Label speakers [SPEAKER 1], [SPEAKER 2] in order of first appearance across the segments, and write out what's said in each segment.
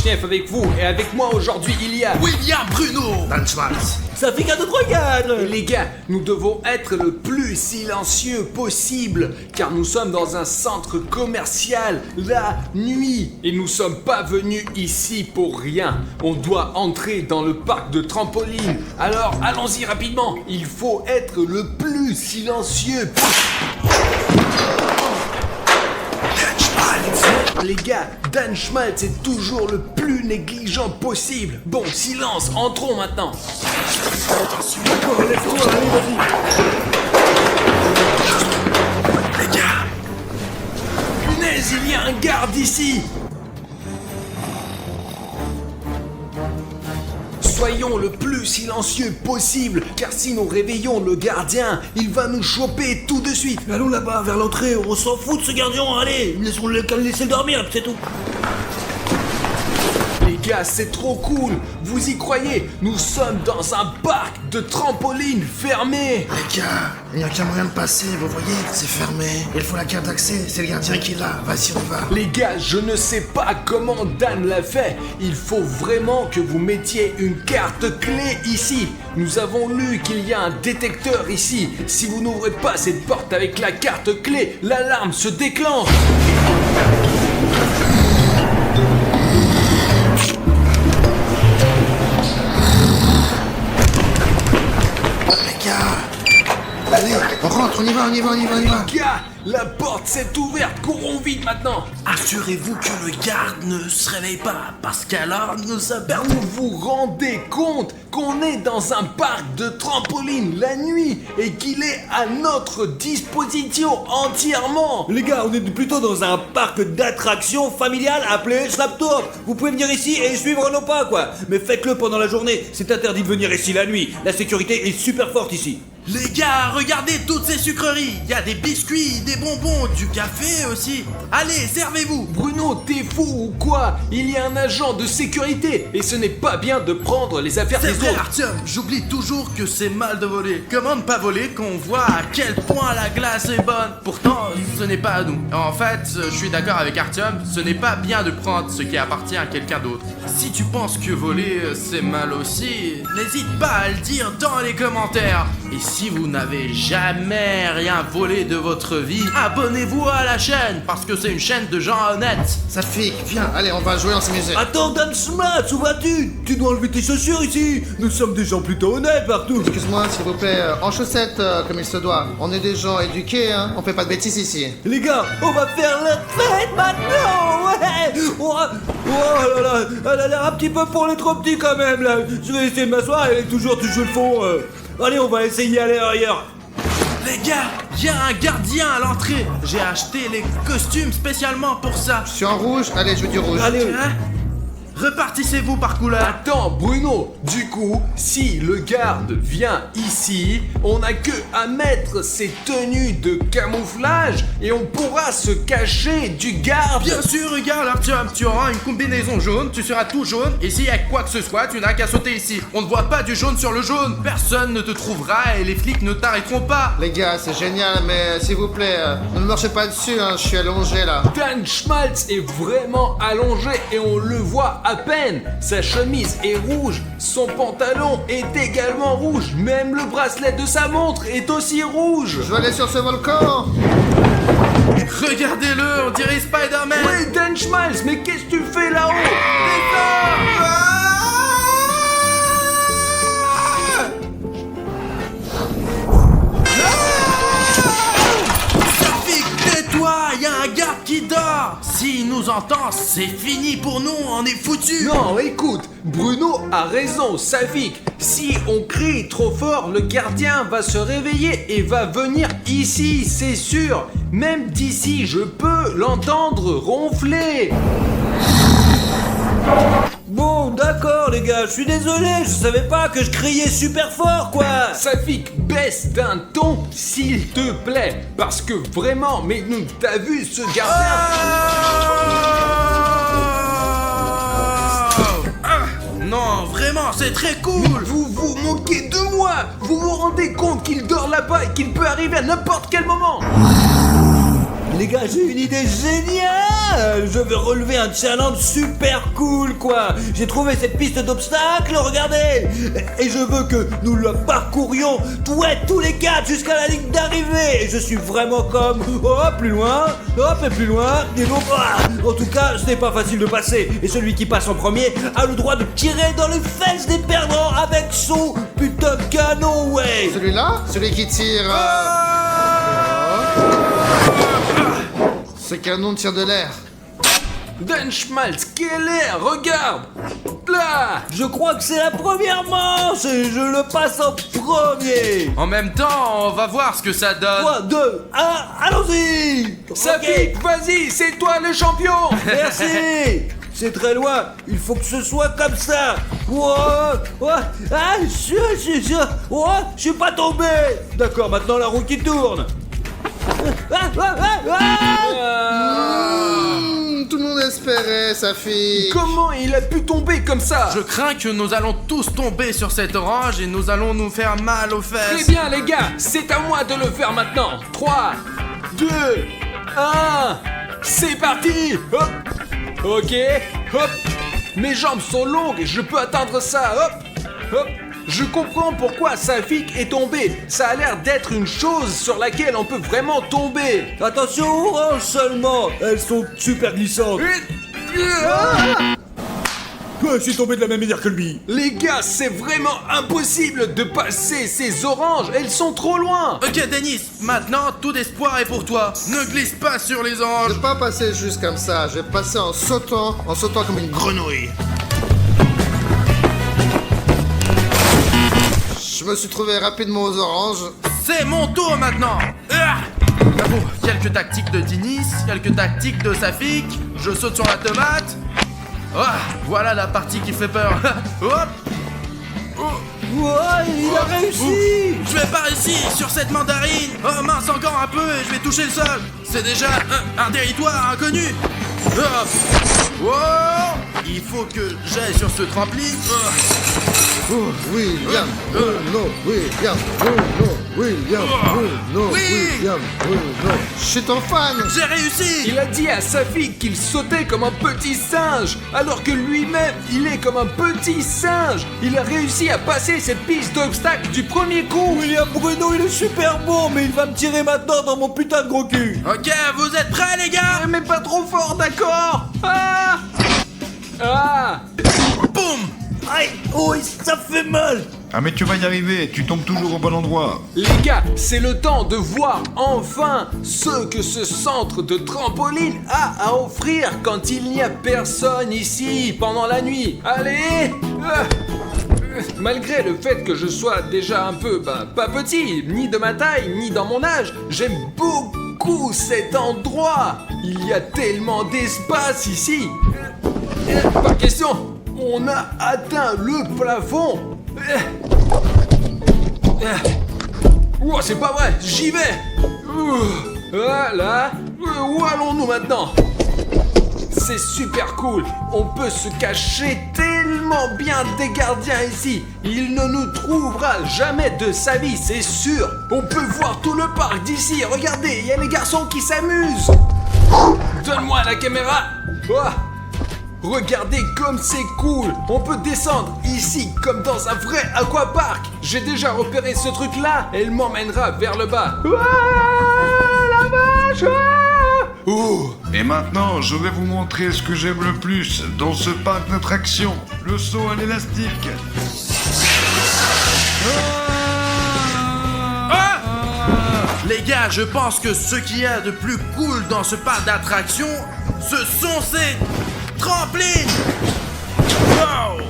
[SPEAKER 1] chef avec vous, et avec moi aujourd'hui il y a...
[SPEAKER 2] William Bruno.
[SPEAKER 3] Dan Schmaltz.
[SPEAKER 4] Ça fait qu'un autre cadre.
[SPEAKER 1] Et les gars, nous devons être le plus silencieux possible, car nous sommes dans un centre commercial, la nuit. Et nous sommes pas venus ici pour rien. On doit entrer dans le parc de trampoline. Alors, allons-y rapidement. Il faut être le plus silencieux. Les gars, Dan Schmaltz est toujours le plus négligent possible. Bon, silence, entrons maintenant.
[SPEAKER 4] D'accord, laisse-toi, allez, vas-y.
[SPEAKER 1] Les gars, punaise, il y a un garde ici. Soyons le plus silencieux possible, car si nous réveillons le gardien, il va nous choper tout de suite.
[SPEAKER 4] Allons là-bas, vers l'entrée, on s'en fout de ce gardien, allez, laissons-le laisser dormir, c'est tout.
[SPEAKER 1] Les gars, c'est trop cool. Vous y croyez? Nous sommes dans un parc de trampoline fermé.
[SPEAKER 3] Les gars, il n'y a qu'un moyen de passer, vous voyez, c'est fermé. Il faut la carte d'accès, c'est le gardien qui l'a. Vas-y, on va.
[SPEAKER 1] Les gars, je ne sais pas comment Dan l'a fait. Il faut vraiment que vous mettiez une carte clé ici. Nous avons lu qu'il y a un détecteur ici. Si vous n'ouvrez pas cette porte avec la carte clé, l'alarme se déclenche.
[SPEAKER 3] Les gars, allez, on rentre, on y va.
[SPEAKER 1] Gars, la porte s'est ouverte. Courons vite maintenant.
[SPEAKER 2] Assurez-vous que le garde ne se réveille pas, parce qu'alors nous avons...
[SPEAKER 1] Vous vous rendez compte qu'on est dans un parc de trampoline la nuit et qu'il est à notre disposition entièrement.
[SPEAKER 4] Les gars, on est plutôt dans un parc d'attractions familiales appelé Slaptop. Vous pouvez venir ici et suivre nos pas, quoi. Mais faites-le pendant la journée, c'est interdit de venir ici la nuit. La sécurité est super forte ici.
[SPEAKER 2] Les gars, regardez toutes ces sucreries. Il y a des biscuits, des bonbons, du café aussi. Allez, servez-vous.
[SPEAKER 1] Bruno, t'es fou ou quoi? Il y a un agent de sécurité et ce n'est pas bien de prendre les affaires
[SPEAKER 2] C'est
[SPEAKER 1] des
[SPEAKER 2] vrai,
[SPEAKER 1] autres.
[SPEAKER 2] Artyom, j'oublie toujours que c'est mal de voler. Comment ne pas voler quand on voit à quel point la glace est bonne? Pourtant, ce n'est pas à nous. En fait, je suis d'accord avec Artyom, ce n'est pas bien de prendre ce qui appartient à quelqu'un d'autre. Si tu penses que voler, c'est mal aussi, n'hésite pas à le dire dans les commentaires. Et si vous n'avez jamais rien volé de votre vie, abonnez-vous à la chaîne, parce que c'est une chaîne de gens honnêtes.
[SPEAKER 3] Safik, viens, allez, on va jouer, on s'amuse.
[SPEAKER 4] Attends, Dan Schmaltz, où vas-tu? Tu dois enlever tes chaussures ici. Nous sommes des gens plutôt honnêtes partout.
[SPEAKER 3] Excuse-moi, s'il vous plaît, en chaussettes, comme il se doit. On est des gens éduqués, hein, on fait pas de bêtises ici.
[SPEAKER 4] Les gars, on va faire la fête maintenant, ouais. Oh là là, elle a l'air un petit peu pour les trop petits quand même là. Je vais essayer de m'asseoir, elle est toujours le fond. Allez, on va essayer à l'air.
[SPEAKER 2] Les gars, il y a un gardien à l'entrée. J'ai acheté les costumes spécialement pour ça.
[SPEAKER 3] Je suis en rouge, allez, je veux du rouge.
[SPEAKER 4] Allez,
[SPEAKER 2] Hein? Repartissez-vous par couleur.
[SPEAKER 1] Attends, Bruno, du coup, si le garde vient ici, on n'a que à mettre ses tenues de camouflage et on pourra se cacher du garde.
[SPEAKER 2] Bien sûr, regarde Artyom, tu auras une combinaison jaune, tu seras tout jaune, et s'il y a quoi que ce soit, tu n'as qu'à sauter ici. On ne voit pas du jaune sur le jaune, personne ne te trouvera et les flics ne t'arrêteront pas.
[SPEAKER 3] Les gars, c'est génial, mais s'il vous plaît, ne me marchez pas dessus, hein, je suis allongé là.
[SPEAKER 1] Dan Schmaltz est vraiment allongé et on le voit à peine. Sa chemise est rouge, son pantalon est également rouge, même le bracelet de sa montre est aussi rouge.
[SPEAKER 3] Je veux aller sur ce volcan.
[SPEAKER 2] Regardez-le, on dirait Spider-Man.
[SPEAKER 1] Oui, Dan Schmaltz, mais qu'est-ce que tu fais là-haut?
[SPEAKER 2] Safik, tais-toi, il y a un garde qui dort. S'il nous entend, c'est fini pour nous, on est foutus.
[SPEAKER 1] Non, écoute, Bruno a raison, Safik. Si on crie trop fort, le gardien va se réveiller et va venir ici, c'est sûr. Même d'ici, je peux l'entendre ronfler.
[SPEAKER 4] Bon, d'accord les gars, je suis désolé, je savais pas que je criais super fort quoi.
[SPEAKER 1] Safik, baisse d'un ton, s'il te plaît. Parce que vraiment, mais nous, t'as vu ce gardien?
[SPEAKER 2] Non, vraiment, c'est très cool.
[SPEAKER 1] Vous vous moquez de moi. Vous vous rendez compte qu'il dort là-bas et qu'il peut arriver à n'importe quel moment?
[SPEAKER 4] Les gars, j'ai une idée géniale. Je vais relever un challenge super cool, quoi. J'ai trouvé cette piste d'obstacles, regardez. Et je veux que nous la parcourions tous les quatre jusqu'à la ligne d'arrivée. Et je suis vraiment comme, plus loin, hop, et plus loin. Et donc, en tout cas, ce n'est pas facile de passer. Et celui qui passe en premier a le droit de tirer dans les fesses des perdants avec son putain de canon, ouais.
[SPEAKER 3] Celui-là? Celui qui tire... Ce canon tire de l'air.
[SPEAKER 1] Denschmalz, quel air, regarde. Là.
[SPEAKER 4] Je crois que c'est la première manche et je le passe en premier.
[SPEAKER 2] En même temps, on va voir ce que ça donne.
[SPEAKER 4] 3, 2, 1, allons-y.
[SPEAKER 1] Safik,
[SPEAKER 4] Ok.
[SPEAKER 1] vas-y, c'est toi le champion.
[SPEAKER 4] Merci. C'est très loin, il faut que ce soit comme ça. Je suis pas tombé. D'accord, maintenant la roue qui tourne.
[SPEAKER 3] Tout le monde espérait, sa fille.
[SPEAKER 1] Comment il a pu tomber comme ça?
[SPEAKER 2] Je crains que nous allons tous tomber sur cette orange et nous allons nous faire mal aux fesses.
[SPEAKER 1] Très bien les gars, c'est à moi de le faire maintenant. 3, 2, 1, c'est parti. Hop. Ok, hop. Mes jambes sont longues, je peux atteindre ça. Hop, hop. Je comprends pourquoi Safik est tombé. Ça a l'air d'être une chose sur laquelle on peut vraiment tomber.
[SPEAKER 4] Attention aux oranges seulement, elles sont super glissantes. Je suis tombé de la même manière que lui.
[SPEAKER 1] Les gars, c'est vraiment impossible de passer ces oranges. Elles sont trop loin.
[SPEAKER 2] Ok Denis, maintenant tout espoir est pour toi. Ne glisse pas sur les
[SPEAKER 3] Je
[SPEAKER 2] oranges.
[SPEAKER 3] vais pas passer juste comme ça, je vais passer en sautant comme une grenouille. Je me suis trouvé rapidement aux oranges.
[SPEAKER 2] C'est mon tour maintenant. Bravo, quelques tactiques de Denis, quelques tactiques de Safik. Je saute sur la tomate. Voilà la partie qui fait peur. Hop.
[SPEAKER 4] Il a réussi.
[SPEAKER 2] Je vais pas réussir sur cette mandarine. Oh mince, encore un peu et je vais toucher le sol. C'est déjà un territoire inconnu. Hop. Wow. Il faut que j'aille sur ce trampoline.
[SPEAKER 3] William, Bruno, William, Bruno, William, Bruno,
[SPEAKER 2] Oui.
[SPEAKER 3] William, Bruno. Je suis ton fan.
[SPEAKER 2] J'ai réussi.
[SPEAKER 1] Il a dit à Safik qu'il sautait comme un petit singe, alors que lui-même, il est comme un petit singe. Il a réussi à passer cette piste d'obstacles du premier coup.
[SPEAKER 4] William Bruno, il est super bon, mais il va me tirer maintenant dans mon putain de gros cul.
[SPEAKER 2] Ok, vous êtes prêts les gars?
[SPEAKER 1] Mais pas trop fort, d'accord? Ah! Ah!
[SPEAKER 2] Boum.
[SPEAKER 4] Aïe, oui, ça fait mal.
[SPEAKER 5] Ah mais tu vas y arriver, tu tombes toujours au bon endroit.
[SPEAKER 1] Les gars, c'est le temps de voir enfin ce que ce centre de trampoline a à offrir quand il n'y a personne ici pendant la nuit. Allez! Malgré le fait que je sois déjà un peu, pas petit, ni de ma taille, ni dans mon âge, j'aime beaucoup cet endroit. Il y a tellement d'espace ici. Pas question, on a atteint le plafond. Oh, c'est pas vrai, j'y vais. Voilà. Où allons-nous maintenant? C'est super cool. On peut se cacher tellement bien des gardiens ici. Il ne nous trouvera jamais de sa vie, c'est sûr. On peut voir tout le parc d'ici. Regardez, il y a les garçons qui s'amusent. Donne-moi la caméra. Regardez comme c'est cool. On peut descendre ici comme dans un vrai aquapark. J'ai déjà repéré ce truc là. Elle m'emmènera vers le bas. La vache.
[SPEAKER 5] Et maintenant, je vais vous montrer ce que j'aime le plus dans ce parc d'attractions, le saut à l'élastique.
[SPEAKER 2] Les gars, je pense que ce qu'il y a de plus cool dans ce parc d'attractions, ce sont ces trampolines. Wow.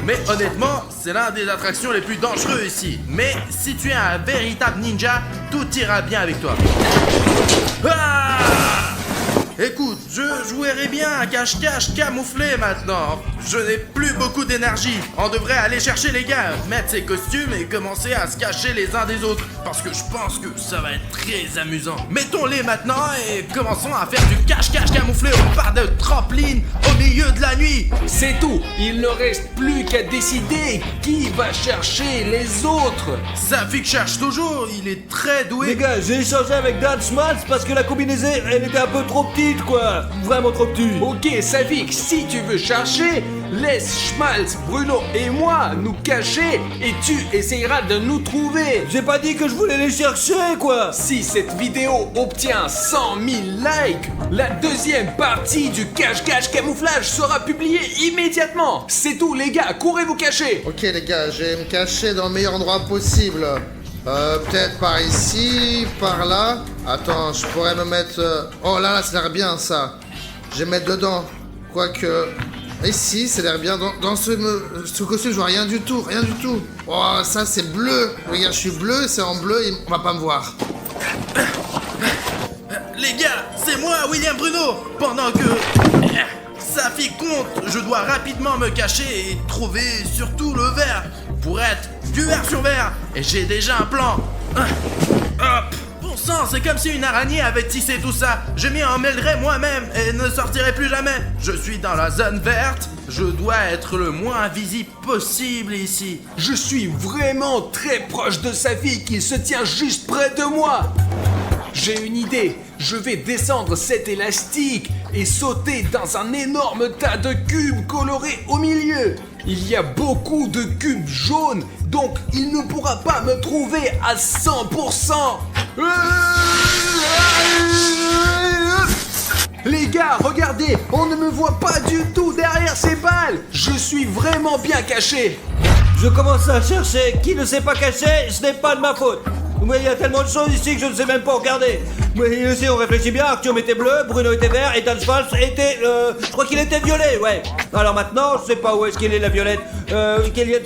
[SPEAKER 2] Mais honnêtement, c'est l'un des attractions les plus dangereux ici. Mais si tu es un véritable ninja, tout ira bien avec toi. Écoute, je jouerai bien à cache-cache camouflé maintenant. Je n'ai plus beaucoup d'énergie. On devrait aller chercher les gars, mettre ces costumes et commencer à se cacher les uns des autres. Parce que je pense que ça va être très amusant. Mettons-les maintenant et commençons à faire du cache-cache camouflé au parc de trampoline au milieu de la nuit.
[SPEAKER 1] C'est tout. Il ne reste plus qu'à décider qui va chercher les autres.
[SPEAKER 2] Safik cherche toujours, il est très doué.
[SPEAKER 4] Les gars, j'ai échangé avec Dan Schmaltz parce que la combinaison, elle était un peu trop petite, quoi. Vraiment trop petite.
[SPEAKER 1] Ok, Savik, si tu veux chercher, laisse Schmaltz, Bruno et moi nous cacher et tu essayeras de nous trouver.
[SPEAKER 4] J'ai pas dit que je voulais les chercher, quoi.
[SPEAKER 1] Si cette vidéo obtient 100 000 likes, la deuxième partie du cache-cache camouflage sera publiée immédiatement. C'est tout, les gars, courez vous cacher.
[SPEAKER 3] Ok les gars, je vais me cacher dans le meilleur endroit possible. Peut-être par ici, par là. Attends, je pourrais me mettre... Oh là, ça a l'air bien ça. Je vais me mettre dedans. Quoique... Ici, ça a l'air bien. Dans ce costume, je vois rien du tout, rien du tout. Oh, ça c'est bleu. Regarde, je suis bleu, c'est en bleu, et on va pas me voir.
[SPEAKER 2] Les gars, c'est moi, William Bruno. Pendant que Safik compte, je dois rapidement me cacher et trouver surtout le verre pour être du verre sur verre. Et j'ai déjà un plan. Hop. Bon sang, c'est comme si une araignée avait tissé tout ça. Je m'y emmêlerai moi-même et ne sortirai plus jamais. Je suis dans la zone verte. Je dois être le moins visible possible ici.
[SPEAKER 1] Je suis vraiment très proche de Savik, il se tient juste près de moi. J'ai une idée, je vais descendre cet élastique et sauter dans un énorme tas de cubes colorés au milieu. Il y a beaucoup de cubes jaunes, donc il ne pourra pas me trouver à 100%. Les gars, regardez, on ne me voit pas du tout derrière ces balles. Je suis vraiment bien caché.
[SPEAKER 4] Je commence à chercher. Qui ne s'est pas caché, ce n'est pas de ma faute. Mais il y a tellement de choses ici que je ne sais même pas regarder. Mais ici on réfléchit bien, Arthur était bleu, Bruno était vert et Dan Schmaltz était... je crois qu'il était violet, ouais. Alors maintenant, je sais pas où est-ce qu'il est la violette.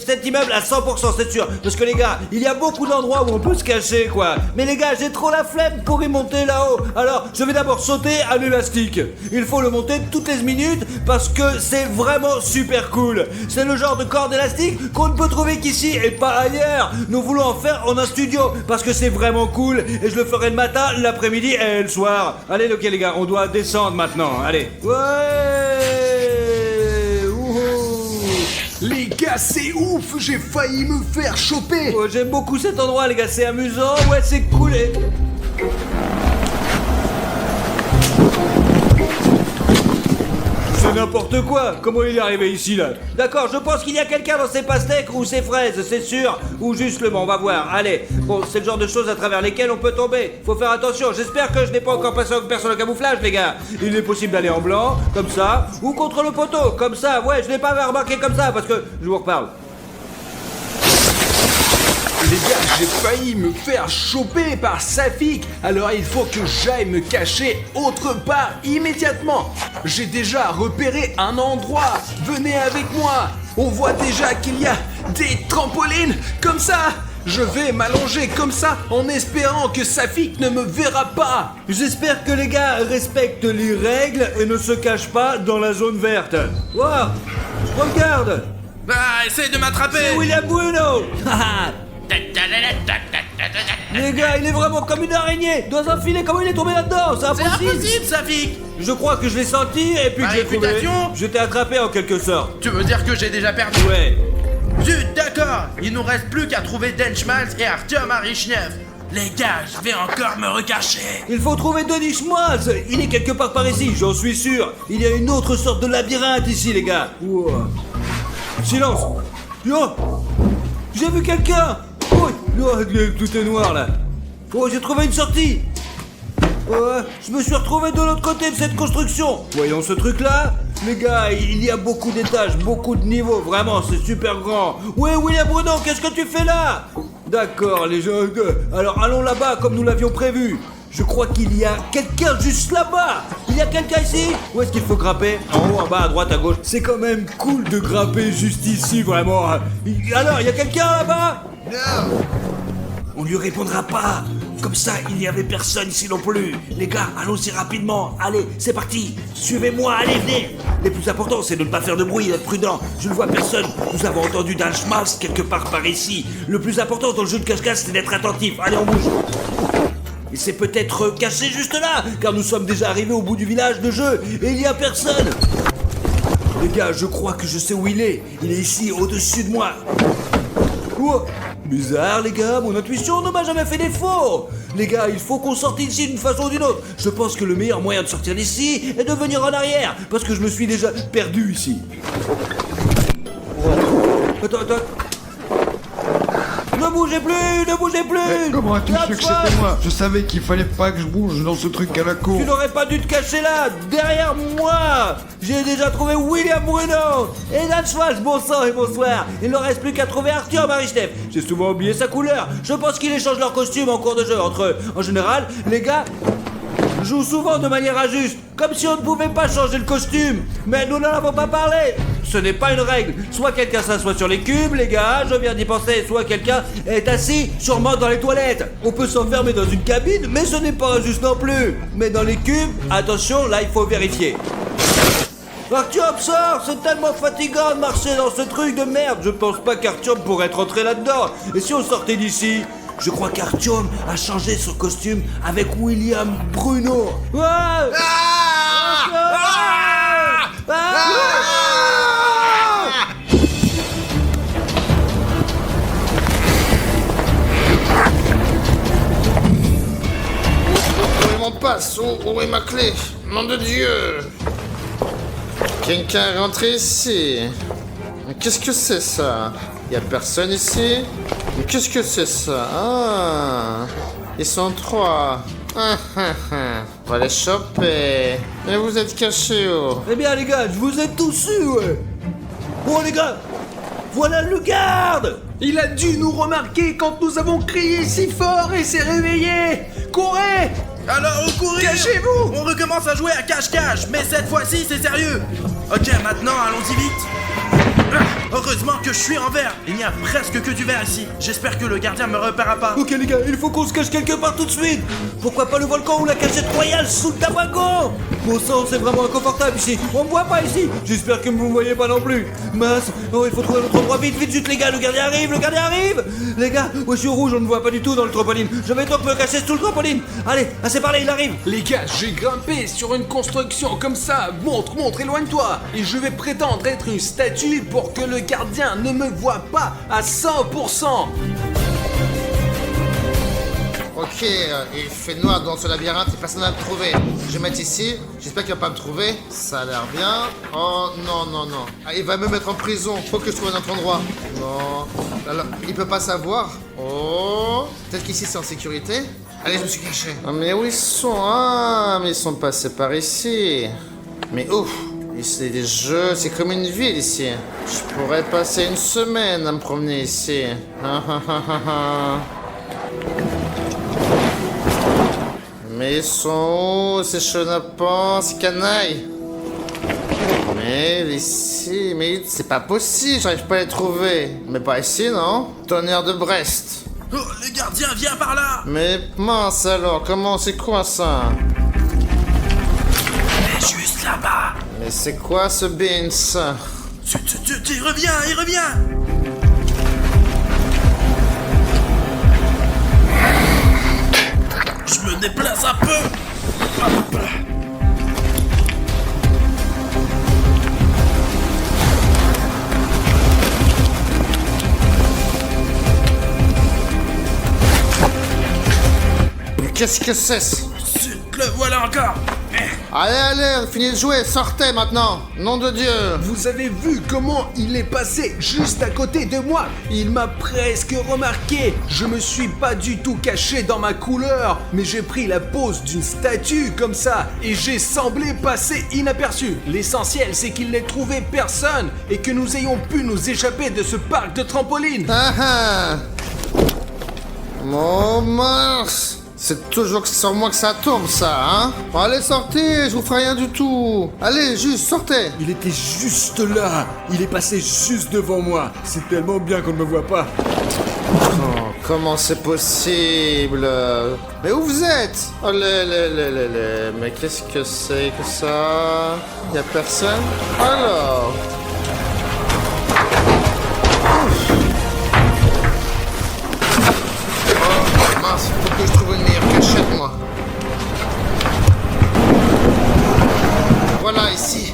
[SPEAKER 4] Cet immeuble à 100%, c'est sûr. Parce que les gars, il y a beaucoup d'endroits où on peut se cacher, quoi. Mais les gars, j'ai trop la flemme pour y monter là-haut. Alors, je vais d'abord sauter à l'élastique. Il faut le monter toutes les minutes parce que c'est vraiment super cool. C'est le genre de corde élastique qu'on ne peut trouver qu'ici et pas ailleurs. Nous voulons en faire en un studio parce que c'est vraiment cool et je le ferai le matin, l'après-midi et le soir. Allez, ok les gars, on doit descendre maintenant. Allez. Ouais. Wouhou.
[SPEAKER 1] Les gars, c'est ouf, j'ai failli me faire choper.
[SPEAKER 4] Oh, j'aime beaucoup cet endroit, les gars, c'est amusant. Ouais, c'est cool. C'est n'importe quoi. Comment il est arrivé ici, là? D'accord, je pense qu'il y a quelqu'un dans ces pastèques ou ces fraises, c'est sûr. Ou juste le on va voir. Allez, bon, c'est le genre de choses à travers lesquelles on peut tomber. Faut faire attention. J'espère que je n'ai pas encore passé en personne au camouflage, les gars. Il est possible d'aller en blanc, comme ça, ou contre le poteau, comme ça. Ouais, je l'ai pas remarqué comme ça, parce que je vous reparle.
[SPEAKER 1] Les gars, j'ai failli me faire choper par Safik, alors il faut que j'aille me cacher autre part immédiatement. J'ai déjà repéré un endroit, venez avec moi. On voit déjà qu'il y a des trampolines, comme ça. Je vais m'allonger comme ça en espérant que Safik ne me verra pas.
[SPEAKER 4] J'espère que les gars respectent les règles et ne se cachent pas dans la zone verte. Wow, regarde.
[SPEAKER 2] Bah, essaye de m'attraper.
[SPEAKER 4] C'est William Bruno. Les gars, il est vraiment comme une araignée dans un filet. Comment il est tombé là-dedans? C'est impossible.
[SPEAKER 2] C'est impossible, Safik.
[SPEAKER 4] Je crois que je l'ai senti et puis que j'ai trouvé. Je t'ai attrapé en quelque sorte.
[SPEAKER 2] Tu veux dire que j'ai déjà perdu?
[SPEAKER 4] Ouais.
[SPEAKER 2] Zut, d'accord. Il nous reste plus qu'à trouver Dan Schmaltz et Artyom Arichnev. Les gars, je vais encore me recacher.
[SPEAKER 4] Il faut trouver Denis Schmaltz. Il est quelque part par ici, j'en suis sûr. Il y a une autre sorte de labyrinthe ici, les gars. Wow. Silence. Yo, j'ai vu quelqu'un. Oh, tout est noir là. Oh, j'ai trouvé une sortie. Je me suis retrouvé de l'autre côté de cette construction. Voyons ce truc là. Les gars, il y a beaucoup d'étages, beaucoup de niveaux. Vraiment, c'est super grand. Ouais, William Bruno, qu'est-ce que tu fais là? D'accord, les gens. Alors allons là-bas comme nous l'avions prévu. Je crois qu'il y a quelqu'un juste là-bas. Il y a quelqu'un ici? Où est-ce qu'il faut grimper? En haut, en bas, à droite, à gauche. C'est quand même cool de grimper juste ici, vraiment. Alors, il y a quelqu'un là-bas?
[SPEAKER 3] Non.
[SPEAKER 4] On lui répondra pas. Comme ça, il n'y avait personne ici non plus. Les gars, allons-y rapidement. Allez, c'est parti. Suivez-moi, allez, venez. Le plus important, c'est de ne pas faire de bruit, d'être prudent. Je ne vois personne. Nous avons entendu d'un schmaltz quelque part par ici. Le plus important dans le jeu de cache-cache, c'est d'être attentif. Allez, on bouge. Il s'est peut-être caché juste là, car nous sommes déjà arrivés au bout du village de jeu et il n'y a personne. Les gars, je crois que je sais où il est. Il est ici, au-dessus de moi. Oh, bizarre les gars, mon intuition ne m'a jamais fait défaut. Les gars, il faut qu'on sorte d'ici d'une façon ou d'une autre. Je pense que le meilleur moyen de sortir d'ici est de venir en arrière, parce que je me suis déjà perdu ici. Attends. Ne bougez plus.
[SPEAKER 5] Mais comment as-tu su que c'était moi? Je savais qu'il fallait pas que je bouge dans ce truc à la con.
[SPEAKER 4] Tu n'aurais pas dû te cacher là, derrière moi. J'ai déjà trouvé William Bruno et Dan Schwartz, bon sang et bonsoir. Il ne reste plus qu'à trouver Arthur Marichneff. J'ai souvent oublié sa couleur. Je pense qu'ils échangent leur costume en cours de jeu entre eux. En général, les gars jouent souvent de manière injuste, comme si on ne pouvait pas changer le costume. Mais nous n'en avons pas parlé. Ce n'est pas une règle. Soit quelqu'un s'assoit sur les cubes, les gars, je viens d'y penser, soit quelqu'un est assis sûrement dans les toilettes. On peut s'enfermer dans une cabine, mais ce n'est pas injuste non plus. Mais dans les cubes, attention, là il faut vérifier. Artyom, sors, c'est tellement fatigant de marcher dans ce truc de merde. Je pense pas qu'Artyom pourrait être rentré là-dedans. Et si on sortait d'ici? Je crois qu'Artyom a changé son costume avec William Bruno. Ouais.
[SPEAKER 3] Où est mon passe? Où est ma clé? Nom de Dieu! Quelqu'un est rentré ici. Mais qu'est-ce que c'est ça? Y a personne ici? Mais qu'est-ce que c'est ça? Ah, ils sont 3. On va les choper. Mais vous êtes cachés où?
[SPEAKER 4] Eh bien les gars, je vous ai tous eu, ouais. Bon les gars, voilà le garde.
[SPEAKER 1] Il a dû nous remarquer quand nous avons crié si fort et s'est réveillé. Courez!
[SPEAKER 2] Alors, au courir!
[SPEAKER 1] Cachez-vous!
[SPEAKER 2] On recommence à jouer à cache-cache, mais cette fois-ci, c'est sérieux! Ok, maintenant, allons-y vite! Heureusement que je suis en verre! Il n'y a presque que du verre ici. J'espère que le gardien me repérera pas.
[SPEAKER 4] Ok les gars, il faut qu'on se cache quelque part tout de suite. Pourquoi pas le volcan ou la cachette royale sous le tabaco? Bon sang, c'est vraiment inconfortable ici. On me voit pas ici. J'espère que vous me voyez pas non plus. Mince, oh, il faut trouver notre endroit vite les gars, le gardien arrive. Les gars, moi je suis rouge, on ne voit pas du tout dans le trampoline. Je vais donc me cacher sous le trampoline. Allez, assez parlé, il arrive.
[SPEAKER 1] Les gars, j'ai grimpé sur une construction comme ça. Montre, éloigne-toi. Et je vais prétendre être une statue pour que le gardien ne me voit pas à 100%.
[SPEAKER 3] Ok, il fait noir dans ce labyrinthe et personne ne va me trouver. Je vais mettre ici, j'espère qu'il va pas me trouver. Ça a l'air bien. Oh non. Ah, il va me mettre en prison. Faut que je trouve un autre endroit. Non. Alors, il peut pas savoir. Oh. Peut-être qu'ici c'est en sécurité. Allez, je me suis caché. Ah, mais où ils sont? Ah, mais ils sont passés par ici. Mais ouf. C'est des jeux, c'est comme une ville ici. Je pourrais passer une semaine à me promener ici. Mais ils sont où ces chenapans, ces canailles? Mais ici, mais c'est pas possible, j'arrive pas à les trouver. Mais pas ici, non? Tonnerre de Brest.
[SPEAKER 2] Oh, le gardien, viens par là!
[SPEAKER 3] Mais mince alors, comment, c'est quoi ça?
[SPEAKER 2] Juste là-bas!
[SPEAKER 3] Mais c'est quoi ce beans?
[SPEAKER 2] Tu reviens, il revient! Je me déplace un peu! Hop.
[SPEAKER 3] Mais qu'est-ce que c'est?
[SPEAKER 2] Zut, le voilà encore!
[SPEAKER 3] Allez, finis de jouer, sortez maintenant! Nom de Dieu!
[SPEAKER 1] Vous avez vu comment il est passé juste à côté de moi? Il m'a presque remarqué. Je me suis pas du tout caché dans ma couleur, mais j'ai pris la pose d'une statue comme ça et j'ai semblé passer inaperçu. L'essentiel, c'est qu'il n'ait trouvé personne et que nous ayons pu nous échapper de ce parc de trampoline.
[SPEAKER 3] Ah. Oh mince! C'est toujours sur moi que ça tombe, ça, hein? Bon, allez, sortez, je vous ferai rien du tout. Allez, juste, sortez.
[SPEAKER 4] Il était juste là. Il est passé juste devant moi. C'est tellement bien qu'on ne me voit pas.
[SPEAKER 3] Oh, Comment c'est possible? Mais où vous êtes? Oh, mais qu'est-ce que c'est que ça? Y a personne? Alors... Oh, mince, faut que je trouve une meilleure cachette, moi. Voilà, ici.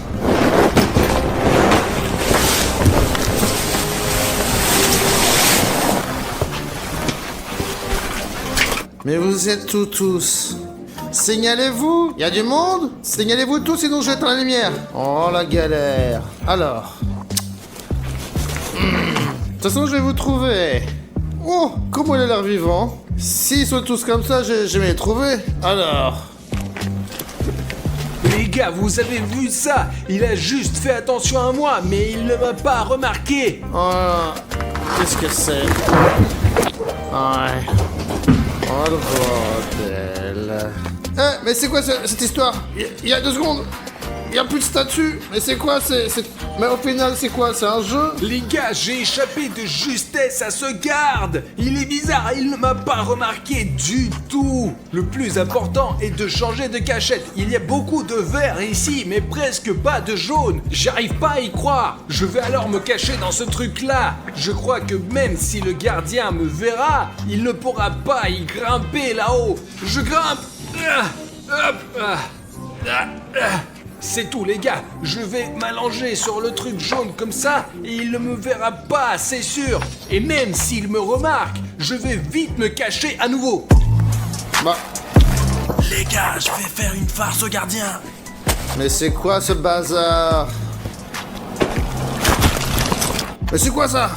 [SPEAKER 3] Mais vous êtes où tous? Signalez-vous? Y a du monde? Signalez-vous tous, sinon je vais éteindre la lumière. Oh la galère. Alors. De toute façon, je vais vous trouver. Oh, comment il a l'air vivant. S'ils sont tous comme ça, je vais les trouver. Alors.
[SPEAKER 1] Les gars, vous avez vu ça? Il a juste fait attention à moi, mais il ne m'a pas remarqué.
[SPEAKER 3] Oh, qu'est-ce que c'est? Ouais. Oh le bordel. Eh, mais c'est quoi cette histoire? Il y a 2 secondes. Il y a plus de statue. Mais c'est quoi? Mais au final, c'est quoi? C'est un jeu?
[SPEAKER 1] Les gars, j'ai échappé de justesse à ce garde. Il est bizarre, il ne m'a pas remarqué du tout. Le plus important est de changer de cachette. Il y a beaucoup de vert ici, mais presque pas de jaune. J'arrive pas à y croire. Je vais alors me cacher dans ce truc-là. Je crois que même si le gardien me verra, il ne pourra pas y grimper là-haut. Je grimpe. C'est tout les gars, je vais m'allonger sur le truc jaune comme ça et il ne me verra pas, c'est sûr. Et même s'il me remarque, je vais vite me cacher à nouveau.
[SPEAKER 3] Bah,
[SPEAKER 2] Les gars, je vais faire une farce au gardien.
[SPEAKER 3] mais c'est quoi ce bazar? Mais c'est quoi ça?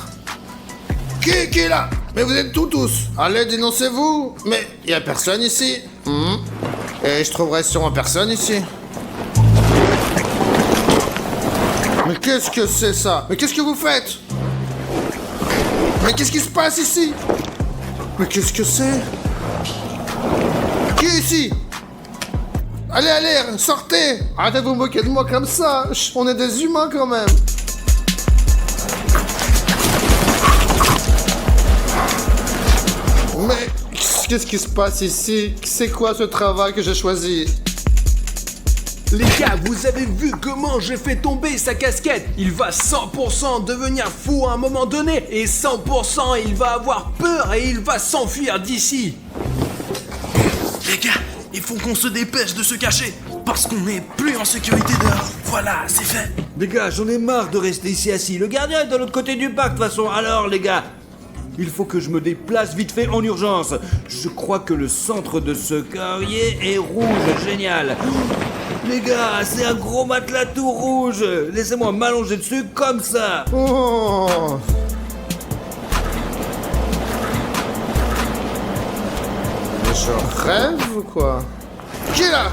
[SPEAKER 3] Qui est là? Mais vous êtes tous. Allez, dénoncez-vous. Mais y a personne ici. Et je trouverai sûrement personne ici. Mais qu'est-ce que c'est ça? Mais qu'est-ce que vous faites? Mais qu'est-ce qui se passe ici? Mais qu'est-ce que c'est? Qui est ici? Allez, sortez! Arrêtez de vous moquer de moi comme ça! On est des humains quand même! Mais qu'est-ce qui se passe ici? C'est quoi ce travail que j'ai choisi?
[SPEAKER 1] Les gars, vous avez vu comment j'ai fait tomber sa casquette? Il va 100% devenir fou à un moment donné et 100% il va avoir peur et il va s'enfuir d'ici.
[SPEAKER 2] Les gars, il faut qu'on se dépêche de se cacher. Parce qu'on n'est plus en sécurité dehors. Voilà, c'est fait.
[SPEAKER 4] Les gars, j'en ai marre de rester ici assis. Le gardien est de l'autre côté du parc de toute façon. Alors les gars, il faut que je me déplace vite fait en urgence. Je crois que le centre de ce carrier est rouge. Génial. Les gars, c'est un gros matelas tout rouge. Laissez-moi m'allonger dessus comme ça.
[SPEAKER 3] Oh! Mais je rêve ou quoi? Qui est là?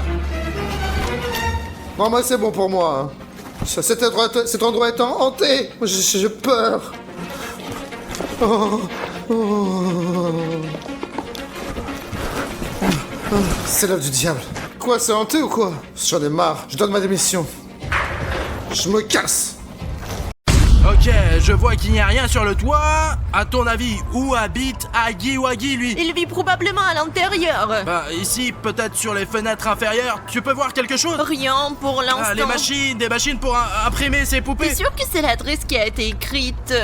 [SPEAKER 3] Non, mais c'est bon pour moi. Cet endroit est hanté. J'ai peur. Oh. C'est l'œuvre du diable. Quoi, c'est hanté ou quoi? J'en ai marre. Je donne ma démission. Je me casse.
[SPEAKER 2] Ok, je vois qu'il n'y a rien sur le toit. À ton avis, où habite Huggy Wuggy, lui?
[SPEAKER 6] Il vit probablement à l'intérieur.
[SPEAKER 2] Bah, ici, peut-être sur les fenêtres inférieures. Tu peux voir quelque chose?
[SPEAKER 6] Rien pour l'instant.
[SPEAKER 2] Ah, des machines pour imprimer ces poupées.
[SPEAKER 6] T'es sûr que c'est l'adresse qui a été écrite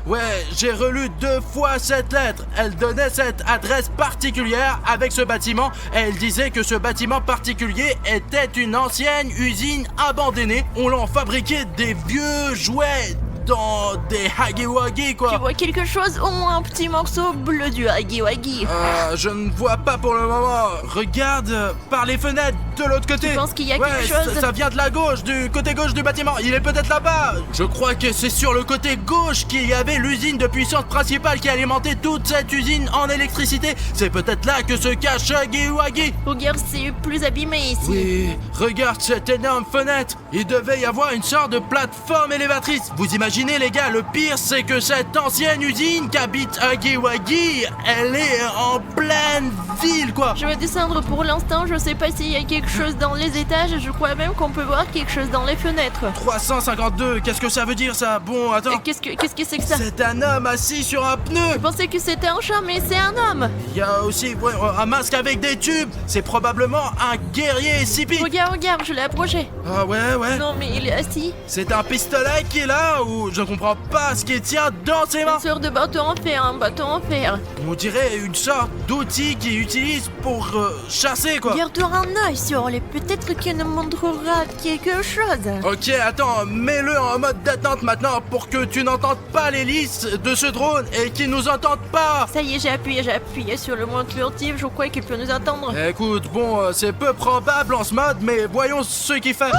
[SPEAKER 2] Ouais, j'ai relu 2 fois cette lettre. Elle donnait cette adresse particulière avec ce bâtiment et elle disait que ce bâtiment particulier était une ancienne usine abandonnée. On l'en fabriquait des vieux jouets dans des Huggy Wuggy, quoi.
[SPEAKER 6] Tu vois quelque chose? Au moins un petit morceau bleu du Huggy Wuggy.
[SPEAKER 2] Je ne vois pas pour le moment. Regarde par les fenêtres de l'autre côté.
[SPEAKER 6] Tu penses qu'il y a
[SPEAKER 2] Ouais,
[SPEAKER 6] quelque chose?
[SPEAKER 2] ça vient de la gauche, du côté gauche du bâtiment. Il est peut-être là-bas. Je crois que c'est sur le côté gauche qu'il y avait l'usine de puissance principale qui alimentait toute cette usine en électricité. C'est peut-être là que se cache Huggy Wuggy.
[SPEAKER 6] Regarde, c'est plus abîmé ici.
[SPEAKER 2] Oui, regarde cette énorme fenêtre. Il devait y avoir une sorte de plateforme élévatrice. Vous imaginez imaginez les gars, le pire c'est que cette ancienne usine qu'habite Hagiwagi, elle est en pleine ville quoi.
[SPEAKER 6] Je vais descendre pour l'instant, je sais pas s'il y a quelque chose dans les étages, je crois même qu'on peut voir quelque chose dans les fenêtres.
[SPEAKER 2] 352, qu'est-ce que ça veut dire ça? Bon, attends.
[SPEAKER 6] Qu'est-ce que c'est que ça?
[SPEAKER 2] C'est un homme assis sur un pneu.
[SPEAKER 6] Je pensais que c'était un chat, mais c'est un homme.
[SPEAKER 2] Il y a aussi un masque avec des tubes. C'est probablement un guerrier SCP.
[SPEAKER 6] Regarde, je l'ai approché.
[SPEAKER 2] Ah ouais.
[SPEAKER 6] Non, mais il est assis.
[SPEAKER 2] C'est un pistolet qui est là ou je ne comprends pas ce qu'il tient dans ses mains.
[SPEAKER 6] Une sorte de bâton en fer, un bâton en fer.
[SPEAKER 2] On dirait une sorte d'outil qu'il utilise pour chasser quoi.
[SPEAKER 6] Garde-toi un œil sur les, peut-être qu'il nous montrera quelque chose.
[SPEAKER 2] Ok, attends, mets-le en mode d'attente maintenant pour que tu n'entendes pas l'hélice de ce drone et qu'il nous entende pas.
[SPEAKER 6] Ça y est, j'ai appuyé sur le mode furtif, je crois qu'il peut nous attendre.
[SPEAKER 2] Écoute, bon, c'est peu probable en ce mode, mais voyons ce qu'il fait.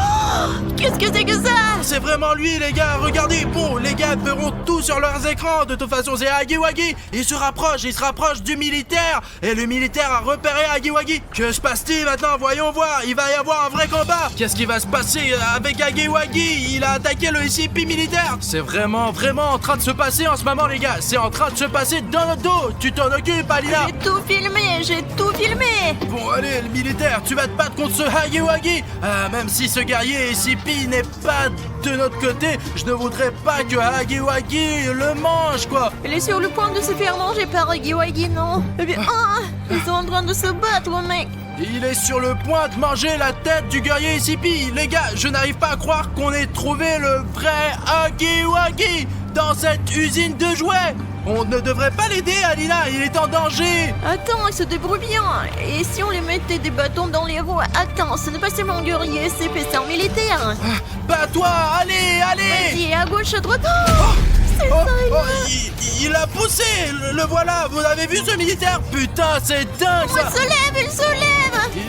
[SPEAKER 6] Qu'est-ce que c'est que ça?
[SPEAKER 2] C'est vraiment lui les gars, regardez. Bon, les gars verront tout sur leurs écrans. De toute façon c'est Hagiwagi. Il se rapproche du militaire. Et le militaire a repéré Hagiwagi. Que se passe-t-il maintenant? Voyons voir, il va y avoir un vrai combat. Qu'est-ce qui va se passer avec Hagiwagi? Il a attaqué le SCP militaire. C'est vraiment en train de se passer en ce moment les gars. C'est en train de se passer dans notre dos. Tu t'en occupes Alina?
[SPEAKER 6] J'ai tout filmé.
[SPEAKER 2] Bon allez, le militaire, tu vas te battre contre ce Hagiwagi. Même si ce guerrier SCP n'est pas de notre côté, je ne voudrais pas que Hagiwagi le mange quoi.
[SPEAKER 6] Il est sur le point de se faire manger par Hagiwagi, non? Eh bien, ils sont en train de se battre, mec.
[SPEAKER 2] Il est sur le point de manger la tête du guerrier SCP. Les gars, je n'arrive pas à croire qu'on ait trouvé le vrai Hagiwagi dans cette usine de jouets. On ne devrait pas l'aider, Alina, il est en danger.
[SPEAKER 6] Attends, il se débrouille bien. Et si on lui mettait des bâtons dans les roues? Attends, ce n'est pas seulement un guerrier SCP, c'est un militaire.
[SPEAKER 2] Bats-toi, allez.
[SPEAKER 6] Vas-y, à gauche, à droite. C'est ça,
[SPEAKER 2] Il a poussé, le voilà, vous avez vu ce militaire? Putain, c'est dingue ça.
[SPEAKER 6] il se lève.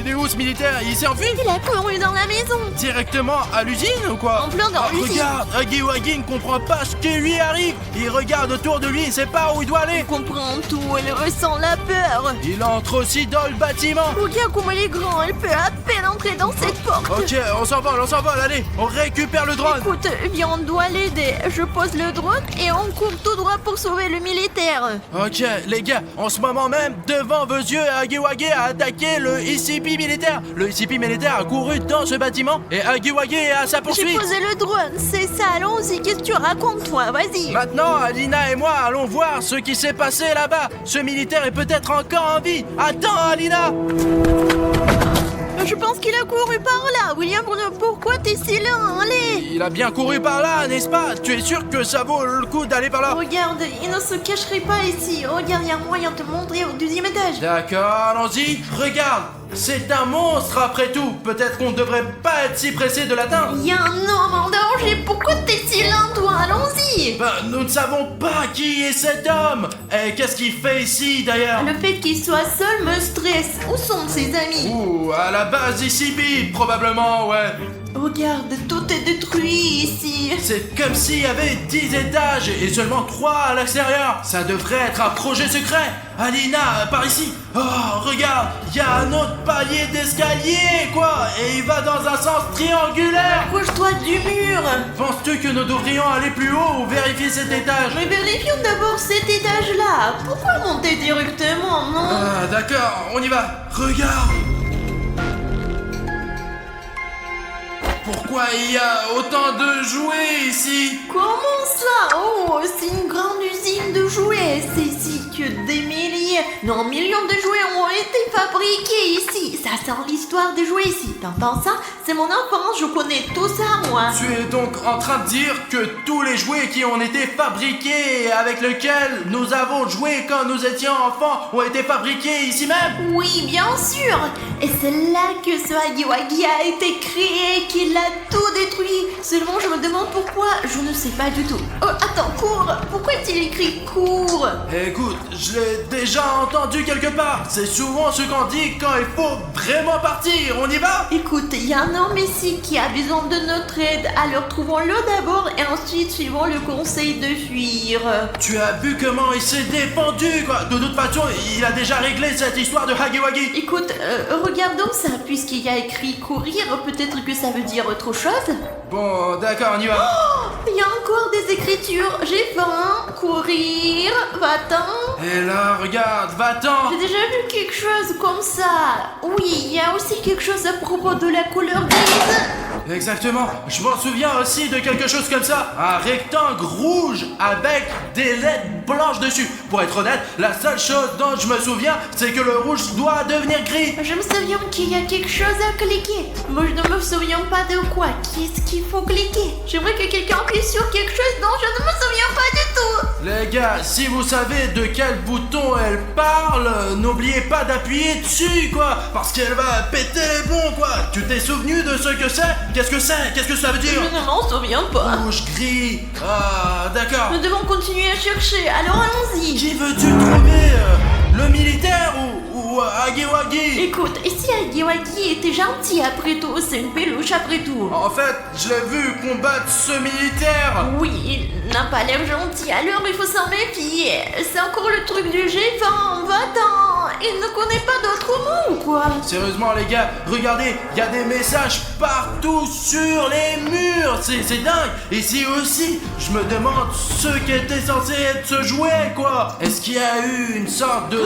[SPEAKER 2] Il est où ce militaire? Il s'est enfui?
[SPEAKER 6] Il a couru dans la maison.
[SPEAKER 2] Directement à l'usine ou quoi?
[SPEAKER 6] En plein dans l'usine.
[SPEAKER 2] Regarde, Hagiwagi ne comprend pas ce qui lui arrive. Il regarde autour de lui, il sait pas où il doit aller.
[SPEAKER 6] Il comprend tout, il ressent la peur.
[SPEAKER 2] Il entre aussi dans le bâtiment.
[SPEAKER 6] Regarde comment il est grand, il peut à peine entrer dans cette porte.
[SPEAKER 2] Ok, on s'envole, allez, on récupère le drone.
[SPEAKER 6] Écoute, viens, on doit l'aider. Je pose le drone et on court tout droit pour sauver le militaire.
[SPEAKER 2] Ok, les gars, en ce moment même, devant vos yeux, Hagiwagi a attaqué le SCP militaire. Le SCP militaire a couru dans ce bâtiment et Hagiwagi est à sa
[SPEAKER 6] J'ai
[SPEAKER 2] poursuite.
[SPEAKER 6] posé le drone, c'est ça, allons-y, qu'est-ce que tu racontes, toi? Vas-y.
[SPEAKER 2] Maintenant, Alina et moi allons voir ce qui s'est passé là-bas. Ce militaire est peut-être encore en vie. Attends, Alina.
[SPEAKER 6] Je pense qu'il a couru par là. William, pourquoi t'es si lent? Allez.
[SPEAKER 2] Il a bien couru par là, n'est-ce pas? Tu es sûr que ça vaut le coup d'aller par là?
[SPEAKER 6] Regarde, il ne se cacherait pas ici. Regarde, il y a moyen de te montrer au deuxième étage.
[SPEAKER 2] D'accord, allons-y. Regarde, c'est un monstre après tout. Peut-être qu'on ne devrait pas être si pressé de l'atteindre.
[SPEAKER 6] Il y a un homme en danger. Pourquoi t'es si lent, toi? Allons-y.
[SPEAKER 2] Ben, nous ne savons pas qui est cet homme. Et qu'est-ce qu'il fait ici d'ailleurs?
[SPEAKER 6] Le fait qu'il soit seul me stresse. Où sont ses amis?
[SPEAKER 2] Ouh, à la base ICP, probablement, ouais.
[SPEAKER 6] Regarde, tout est détruit ici.
[SPEAKER 2] C'est comme s'il y avait 10 étages et seulement 3 à l'extérieur. Ça devrait être un projet secret. Alina, par ici. Oh, regarde, il y a un autre palier d'escalier, quoi. Et il va dans un sens triangulaire.
[SPEAKER 6] Approche-toi du mur.
[SPEAKER 2] Penses-tu que nous devrions aller plus haut ou vérifier cet étage?
[SPEAKER 6] Mais vérifions d'abord cet étage-là. Pourquoi monter directement, non?
[SPEAKER 2] Ah, d'accord, on y va. Regarde. Pourquoi il y a autant de jouets ici?
[SPEAKER 6] Comment ça? Oh, c'est une grande usine de jouets. C'est ici que des milliers, non millions de jouets ont été fabriqués ici. Ça sent l'histoire des jouets ici. T'entends ça? C'est mon enfance, je connais tout ça, moi.
[SPEAKER 2] Tu es donc en train de dire que tous les jouets qui ont été fabriqués et avec lesquels nous avons joué quand nous étions enfants ont été fabriqués ici même?
[SPEAKER 6] Oui, bien sûr. Et c'est là que ce Hagiwagi a été créé, qu'il a tout détruit. Seulement, je me demande pourquoi. Je ne sais pas du tout. Oh, attends, cours. Pourquoi est-il écrit cours?
[SPEAKER 2] Écoute, je l'ai déjà entendu quelque part. C'est souvent ce qu'on dit quand il faut vraiment partir. On y va?
[SPEAKER 6] Écoute, il y a un homme ici qui a besoin de notre aide. Alors trouvons-le d'abord et ensuite suivons le conseil de fuir.
[SPEAKER 2] Tu as vu comment il s'est défendu, quoi. De toute façon, il a déjà réglé cette histoire de Hagiwagi.
[SPEAKER 6] Écoute, regardons ça. Puisqu'il y a écrit courir, peut-être que ça veut dire autre chose.
[SPEAKER 2] Bon, d'accord, on y va.
[SPEAKER 6] il y a encore des écritures. J'ai faim, courir, va-t'en.
[SPEAKER 2] Et là, regarde, va-t'en.
[SPEAKER 6] J'ai déjà vu quelque chose comme ça. Oui, il y a aussi quelque chose à propos de la couleur grise.
[SPEAKER 2] Exactement, je m'en souviens aussi de quelque chose comme ça. Un rectangle rouge avec des lettres blanches dessus. Pour être honnête, la seule chose dont je me souviens, c'est que le rouge doit devenir gris.
[SPEAKER 6] Je me souviens qu'il y a quelque chose à cliquer. Moi, je ne me souviens pas de quoi. Qu'est-ce qu'il faut cliquer? J'aimerais que quelqu'un appuie sur quelque chose dont je ne me souviens pas du tout.
[SPEAKER 2] Les gars, si vous savez de quel bouton elle parle, n'oubliez pas d'appuyer dessus, quoi. Parce qu'elle va péter les plombs, quoi. Tu t'es souvenu de ce que c'est? Qu'est-ce que c'est? Qu'est-ce que ça veut dire?
[SPEAKER 6] Je ne m'en souviens pas.
[SPEAKER 2] Rouge, gris. Ah, d'accord.
[SPEAKER 6] Nous devons continuer à chercher, alors allons-y.
[SPEAKER 2] Qui veux-tu trouver? Le militaire ou Hagiwagi?
[SPEAKER 6] Écoute, et si Hagiwagi était gentil après tout? C'est une peluche après tout.
[SPEAKER 2] En fait, je l'ai vu combattre ce militaire.
[SPEAKER 6] Oui, il n'a pas l'air gentil, alors il faut s'en méfier. C'est encore le truc du G20, va-t'en. Il ne connaît pas d'autres mots ou quoi?
[SPEAKER 2] Sérieusement les gars, regardez, il y a des messages partout sur les murs. C'est dingue. Ici aussi, je me demande ce qui était censé être ce jouet, quoi. Est-ce qu'il y a eu une sorte de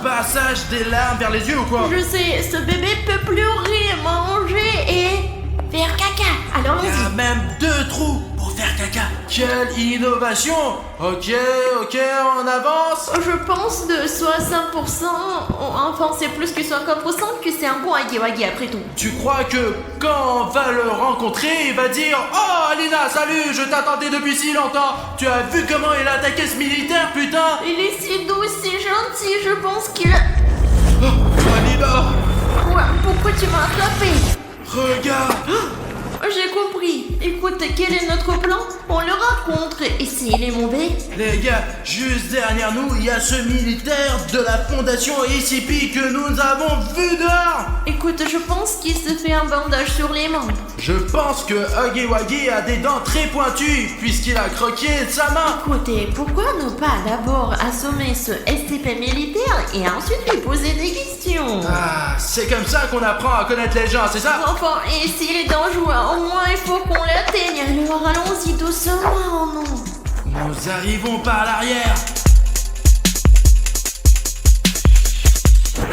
[SPEAKER 2] passage des larmes vers les yeux ou quoi?
[SPEAKER 6] Je sais, ce bébé peut pleurer, manger et faire caca. Alors
[SPEAKER 2] Il y a
[SPEAKER 6] allons-y.
[SPEAKER 2] même 2 trous pour faire caca. Quelle innovation. Ok, on avance.
[SPEAKER 6] Je pense de 60%, enfin c'est plus que 50% que c'est un bon Hagiwagi après tout.
[SPEAKER 2] Tu crois que quand on va le rencontrer, il va dire « Oh Alina, salut, je t'attendais depuis si longtemps. Tu as vu comment il a attaqué ce militaire, putain ?»
[SPEAKER 6] Il est si doux, si gentil, je pense qu'il...
[SPEAKER 2] Oh, Alina,
[SPEAKER 6] Quoi? Pourquoi tu m'as attrapé?
[SPEAKER 2] regarde.
[SPEAKER 6] J'ai compris. Écoute, quel est notre plan? On le rencontre, et s'il est mauvais?
[SPEAKER 2] Les gars, juste derrière nous, il y a ce militaire de la fondation ICP que nous avons vu dehors.
[SPEAKER 6] Écoute, je pense qu'il se fait un bandage sur les mains.
[SPEAKER 2] Je pense que Hagiwagi a des dents très pointues puisqu'il a croqué sa main.
[SPEAKER 6] Écoutez, pourquoi ne pas d'abord assommer ce SCP militaire et ensuite lui poser des questions?
[SPEAKER 2] Ah, c'est comme ça qu'on apprend à connaître les gens, c'est ça?
[SPEAKER 6] Enfin, et s'il est dangereux, au moins il faut qu'on l'atteigne. Alors allons-y doucement, non?
[SPEAKER 2] Nous arrivons par l'arrière.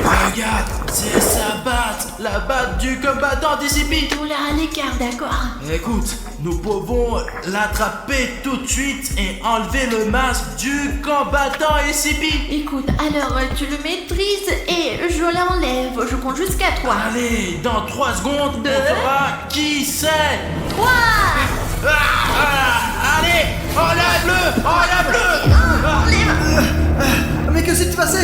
[SPEAKER 2] Regarde, c'est sa batte, la batte du combattant d'ICP.
[SPEAKER 6] Tout là à l'écart, d'accord?
[SPEAKER 2] Écoute, nous pouvons l'attraper tout de suite et enlever le masque du combattant ICP.
[SPEAKER 6] Écoute, alors tu le maîtrises et je l'enlève. Je compte jusqu'à 3.
[SPEAKER 2] Allez, dans 3 secondes,
[SPEAKER 6] Deux.
[SPEAKER 2] on saura qui c'est.
[SPEAKER 6] 3!
[SPEAKER 2] Allez, enlève-le, enlève-le.
[SPEAKER 4] Mais que s'est-il passé?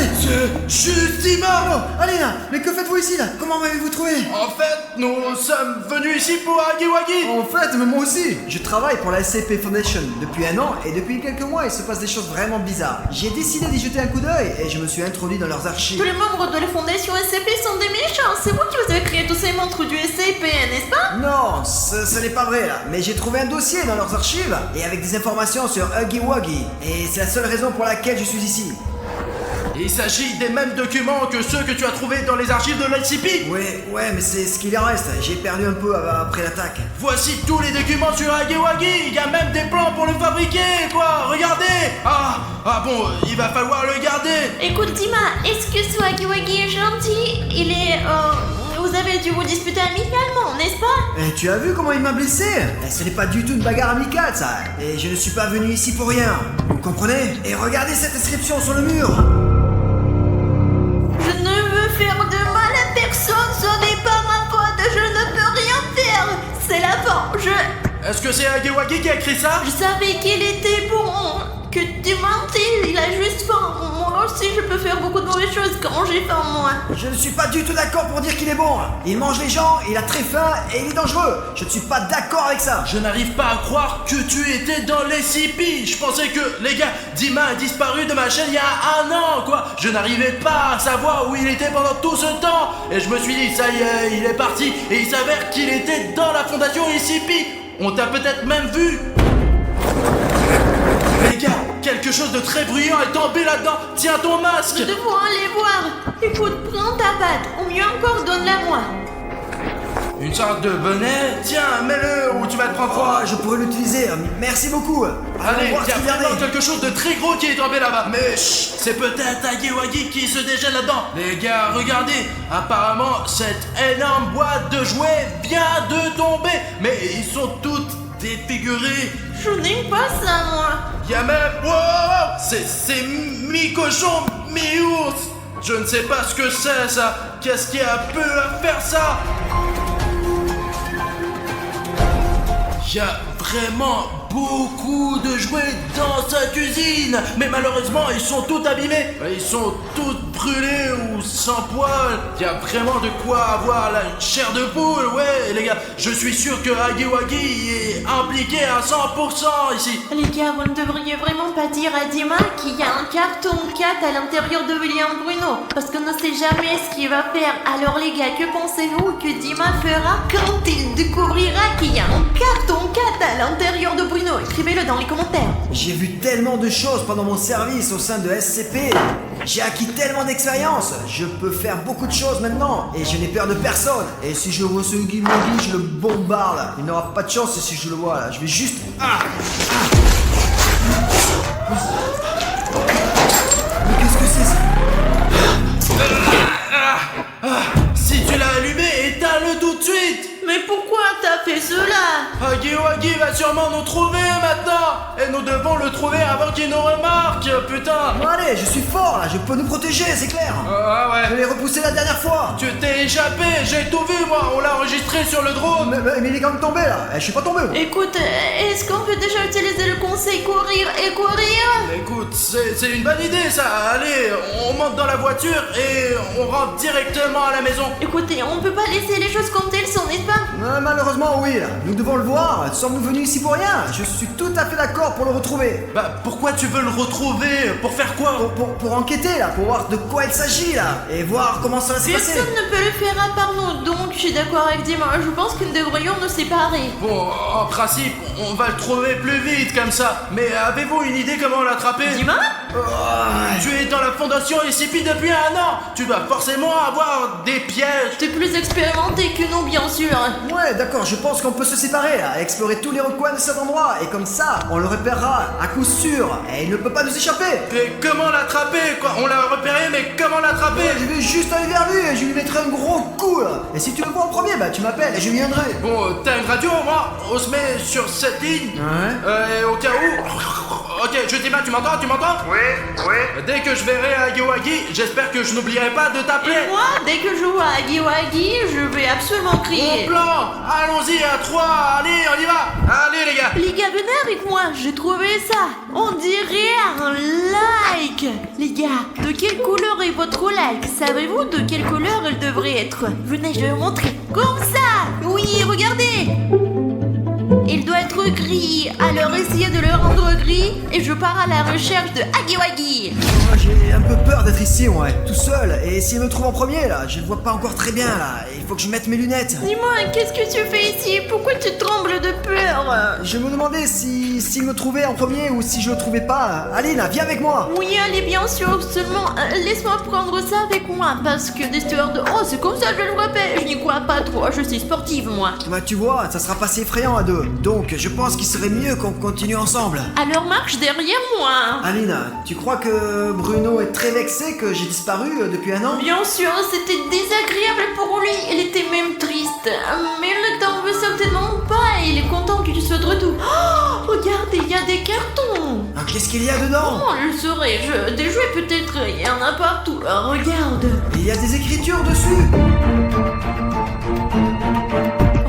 [SPEAKER 2] Juste mort.
[SPEAKER 4] Allez là, mais que faites-vous ici là? Comment m'avez-vous trouvé?
[SPEAKER 2] En fait, nous sommes venus ici pour Hagiwagi.
[SPEAKER 4] En fait, mais moi aussi. Je travaille pour la SCP Foundation depuis 1 an et depuis quelques mois, il se passe des choses vraiment bizarres. J'ai décidé d'y jeter un coup d'œil et je me suis introduit dans leurs archives.
[SPEAKER 6] Tous les membres de la fondation SCP sont des méchants. C'est vous qui vous avez créé tous ces monstres du SCP, n'est-ce pas?
[SPEAKER 4] Non, ce n'est pas vrai là. Mais j'ai trouvé un dossier dans leurs archives et avec des informations sur Hagiwagi. Et c'est la seule raison pour laquelle je suis ici.
[SPEAKER 2] Il s'agit des mêmes documents que ceux que tu as trouvés dans les archives de l'ICP.
[SPEAKER 4] Ouais, mais c'est ce qu'il en reste. J'ai perdu un peu après l'attaque.
[SPEAKER 2] Voici tous les documents sur Hagiwagi. Il y a même des plans pour le fabriquer, quoi. Regardez. Ah bon, il va falloir le garder.
[SPEAKER 6] Écoute, Dima, est-ce que ce Hagiwagi est gentil? Il est... Vous avez dû vous disputer amicalement, n'est-ce pas?
[SPEAKER 4] Et tu as vu comment il m'a blessé? Ce n'est pas du tout une bagarre amicale ça. Et je ne suis pas venu ici pour rien. Vous comprenez? Et regardez cette inscription sur le mur.
[SPEAKER 6] Je ne veux faire de mal à personne, ce n'est pas ma faute, je ne peux rien faire. C'est la fin,
[SPEAKER 2] Est-ce que c'est Hagiwagi qui a écrit ça?
[SPEAKER 6] Je savais qu'il était bon, que tu mentais, il a juste faim. Moi aussi, je peux faire beaucoup de mauvaises choses quand j'ai faim, moi.
[SPEAKER 4] Je ne suis pas du tout d'accord pour dire qu'il est bon. Il mange les gens, il a très faim et il est dangereux. Je ne suis pas d'accord avec ça.
[SPEAKER 2] Je n'arrive pas à croire que tu étais dans l'SCP. Je pensais que, les gars, Dima a disparu de ma chaîne il y a 1 an, quoi. Je n'arrivais pas à savoir où il était pendant tout ce temps. Et je me suis dit, ça y est, il est parti. Et il s'avère qu'il était dans la fondation ICP. On t'a peut-être même vu. Les gars, quelque chose de très bruyant est tombé là-dedans. Tiens ton masque.
[SPEAKER 6] Nous devons aller voir. Écoute, prends ta batte, ou mieux encore, donne-la moi.
[SPEAKER 2] Une sorte de bonnet. Tiens, mets-le ou tu vas te prendre froid.
[SPEAKER 4] Je pourrais l'utiliser, merci beaucoup.
[SPEAKER 2] Allez, il y a vraiment quelque chose de très gros qui est tombé là-bas. Mais chut, c'est peut-être Agiwagi qui se déchaîne là-dedans. Les gars, regardez. Apparemment, cette énorme boîte de jouets vient de tomber. Mais ils sont toutes défigurées.
[SPEAKER 6] Je n'aime pas ça, moi.
[SPEAKER 2] Il y a même... Wow, c'est mi-cochon, mi-ours. Je ne sais pas ce que c'est, ça. Qu'est-ce qui a pu faire ça? Il y a vraiment beaucoup de jouets dans cette usine. Mais malheureusement, ils sont tous abîmés. Ils sont tous brûlés ou sans poils. Il y a vraiment de quoi avoir la chair de poule. Ouais, les gars, je suis sûr que Agiwagi est impliqué à 100% ici.
[SPEAKER 6] Les gars, vous ne devriez vraiment pas dire à Dima qu'il y a un carton 4 à l'intérieur de William Bruno. Parce qu'on ne sait jamais ce qu'il va faire. Alors les gars, que pensez-vous que Dima fera quand il découvrira qu'il y a un carton 4 à l'intérieur de Bruno? Écrivez-le dans les commentaires.
[SPEAKER 4] J'ai vu tellement de choses pendant mon service au sein de SCP. J'ai acquis tellement d'expérience. Je peux faire beaucoup de choses maintenant. Et je n'ai peur de personne. Et si je vois ce Huggy-Wuggy, je le bombarde. Il n'aura pas de chance si je le vois là. Je vais juste... Mais qu'est-ce que c'est ça?
[SPEAKER 2] Si tu l'as allumé, éteins-le tout de suite.
[SPEAKER 6] Mais pourquoi t'as fait cela?
[SPEAKER 2] Agiwagi va sûrement nous trouver maintenant. Et nous devons le trouver avant qu'il nous remarque, putain.
[SPEAKER 4] Bon allez, je suis fort là, je peux nous protéger, c'est clair. Je l'ai repoussé la dernière fois.
[SPEAKER 2] Tu t'es échappé, j'ai tout vu moi, on l'a enregistré sur le drone.
[SPEAKER 4] Mais il est quand même tombé là, je suis pas tombé.
[SPEAKER 6] Écoute, est-ce qu'on peut déjà utiliser le conseil courir et courir?
[SPEAKER 2] Écoute, c'est une bonne idée ça. Allez, on monte dans la voiture et on rentre directement à la maison.
[SPEAKER 6] Écoutez, on peut pas laisser les choses comme elles sont, n'est-ce pas?
[SPEAKER 4] Malheureusement oui, là. Nous devons le voir, sommes-nous venus ici pour rien? Je suis tout à fait d'accord pour le retrouver.
[SPEAKER 2] Bah pourquoi tu veux le retrouver? Pour faire quoi?
[SPEAKER 4] Pour enquêter là, pour voir de quoi il s'agit là, et voir comment ça va se passer.
[SPEAKER 6] Personne ne peut le faire à part nous, donc je suis d'accord avec Dima, je pense que nous devrions nous séparer.
[SPEAKER 2] Bon, en principe, on va le trouver plus vite comme ça. Mais avez-vous une idée comment l'attraper?
[SPEAKER 6] Dima?
[SPEAKER 2] Tu es dans la fondation SCP depuis 1 an. Tu dois forcément avoir des pièges.
[SPEAKER 6] T'es plus expérimenté que nous, bien sûr.
[SPEAKER 4] Ouais, d'accord, je pense qu'on peut se séparer là, explorer tous les recoins de cet endroit, et comme ça, on le repérera à coup sûr, et il ne peut pas nous échapper.
[SPEAKER 2] Mais comment l'attraper quoi? On l'a repéré, mais comment l'attraper?
[SPEAKER 4] Je vais juste aller vers lui et je lui mettrai un gros coup là. Et si tu le vois en premier, bah tu m'appelles et je viendrai.
[SPEAKER 2] Bon, t'as une radio, moi? On se met sur cette ligne.
[SPEAKER 4] Ouais.
[SPEAKER 2] Au cas où. Ok, je dis tu m'entends?
[SPEAKER 5] Oui.
[SPEAKER 2] Dès que je verrai Agiwagi, j'espère que je n'oublierai pas de t'appeler.
[SPEAKER 6] Et moi, dès que je vois Agiwagi, je vais absolument
[SPEAKER 2] Bon
[SPEAKER 6] crier.
[SPEAKER 2] plan. Allons-y à 3. Allez, on y va. Allez les gars.
[SPEAKER 6] Les gars, venez avec moi, j'ai trouvé ça. On dirait un like. Les gars, de quelle couleur est votre like? Savez-vous de quelle couleur il devrait être? Venez, je vais vous montrer. Comme ça. Oui, regardez. Il doit être gris, alors essayez de le rendre gris et je pars à la recherche de Agiwagi.
[SPEAKER 4] J'ai un peu peur d'être ici, ouais, tout seul. Et s'il me trouve en premier là, je le vois pas encore très bien là. Il faut que je mette mes lunettes.
[SPEAKER 6] Dis-moi, qu'est-ce que tu fais ici? Pourquoi tu trembles de peur?
[SPEAKER 4] Je me demandais s'il me trouvait en premier ou si je le trouvais pas. Aline, viens avec moi.
[SPEAKER 6] Oui, allez, bien sûr, seulement laisse-moi prendre ça avec moi parce que des histoires de... Oh, c'est comme ça, je le rappelle, je n'y crois pas trop, je suis sportive moi.
[SPEAKER 4] Bah tu vois, ça sera pas si effrayant à deux. Donc je pense qu'il serait mieux qu'on continue ensemble.
[SPEAKER 6] Alors marche derrière moi.
[SPEAKER 4] Aline, tu crois que Bruno est très vexé que j'ai disparu depuis 1 an?
[SPEAKER 6] Bien sûr, c'était désagréable pour lui, il était même triste. Mais il ne t'en veut certainement pas et il est content que tu sois de retour. Oh, regardez, il y a des cartons.
[SPEAKER 4] Ah, qu'est-ce qu'il y a dedans?
[SPEAKER 6] Oh, je saurais, des jouets peut-être, il y en a partout. Regarde.
[SPEAKER 4] Il y a des écritures dessus.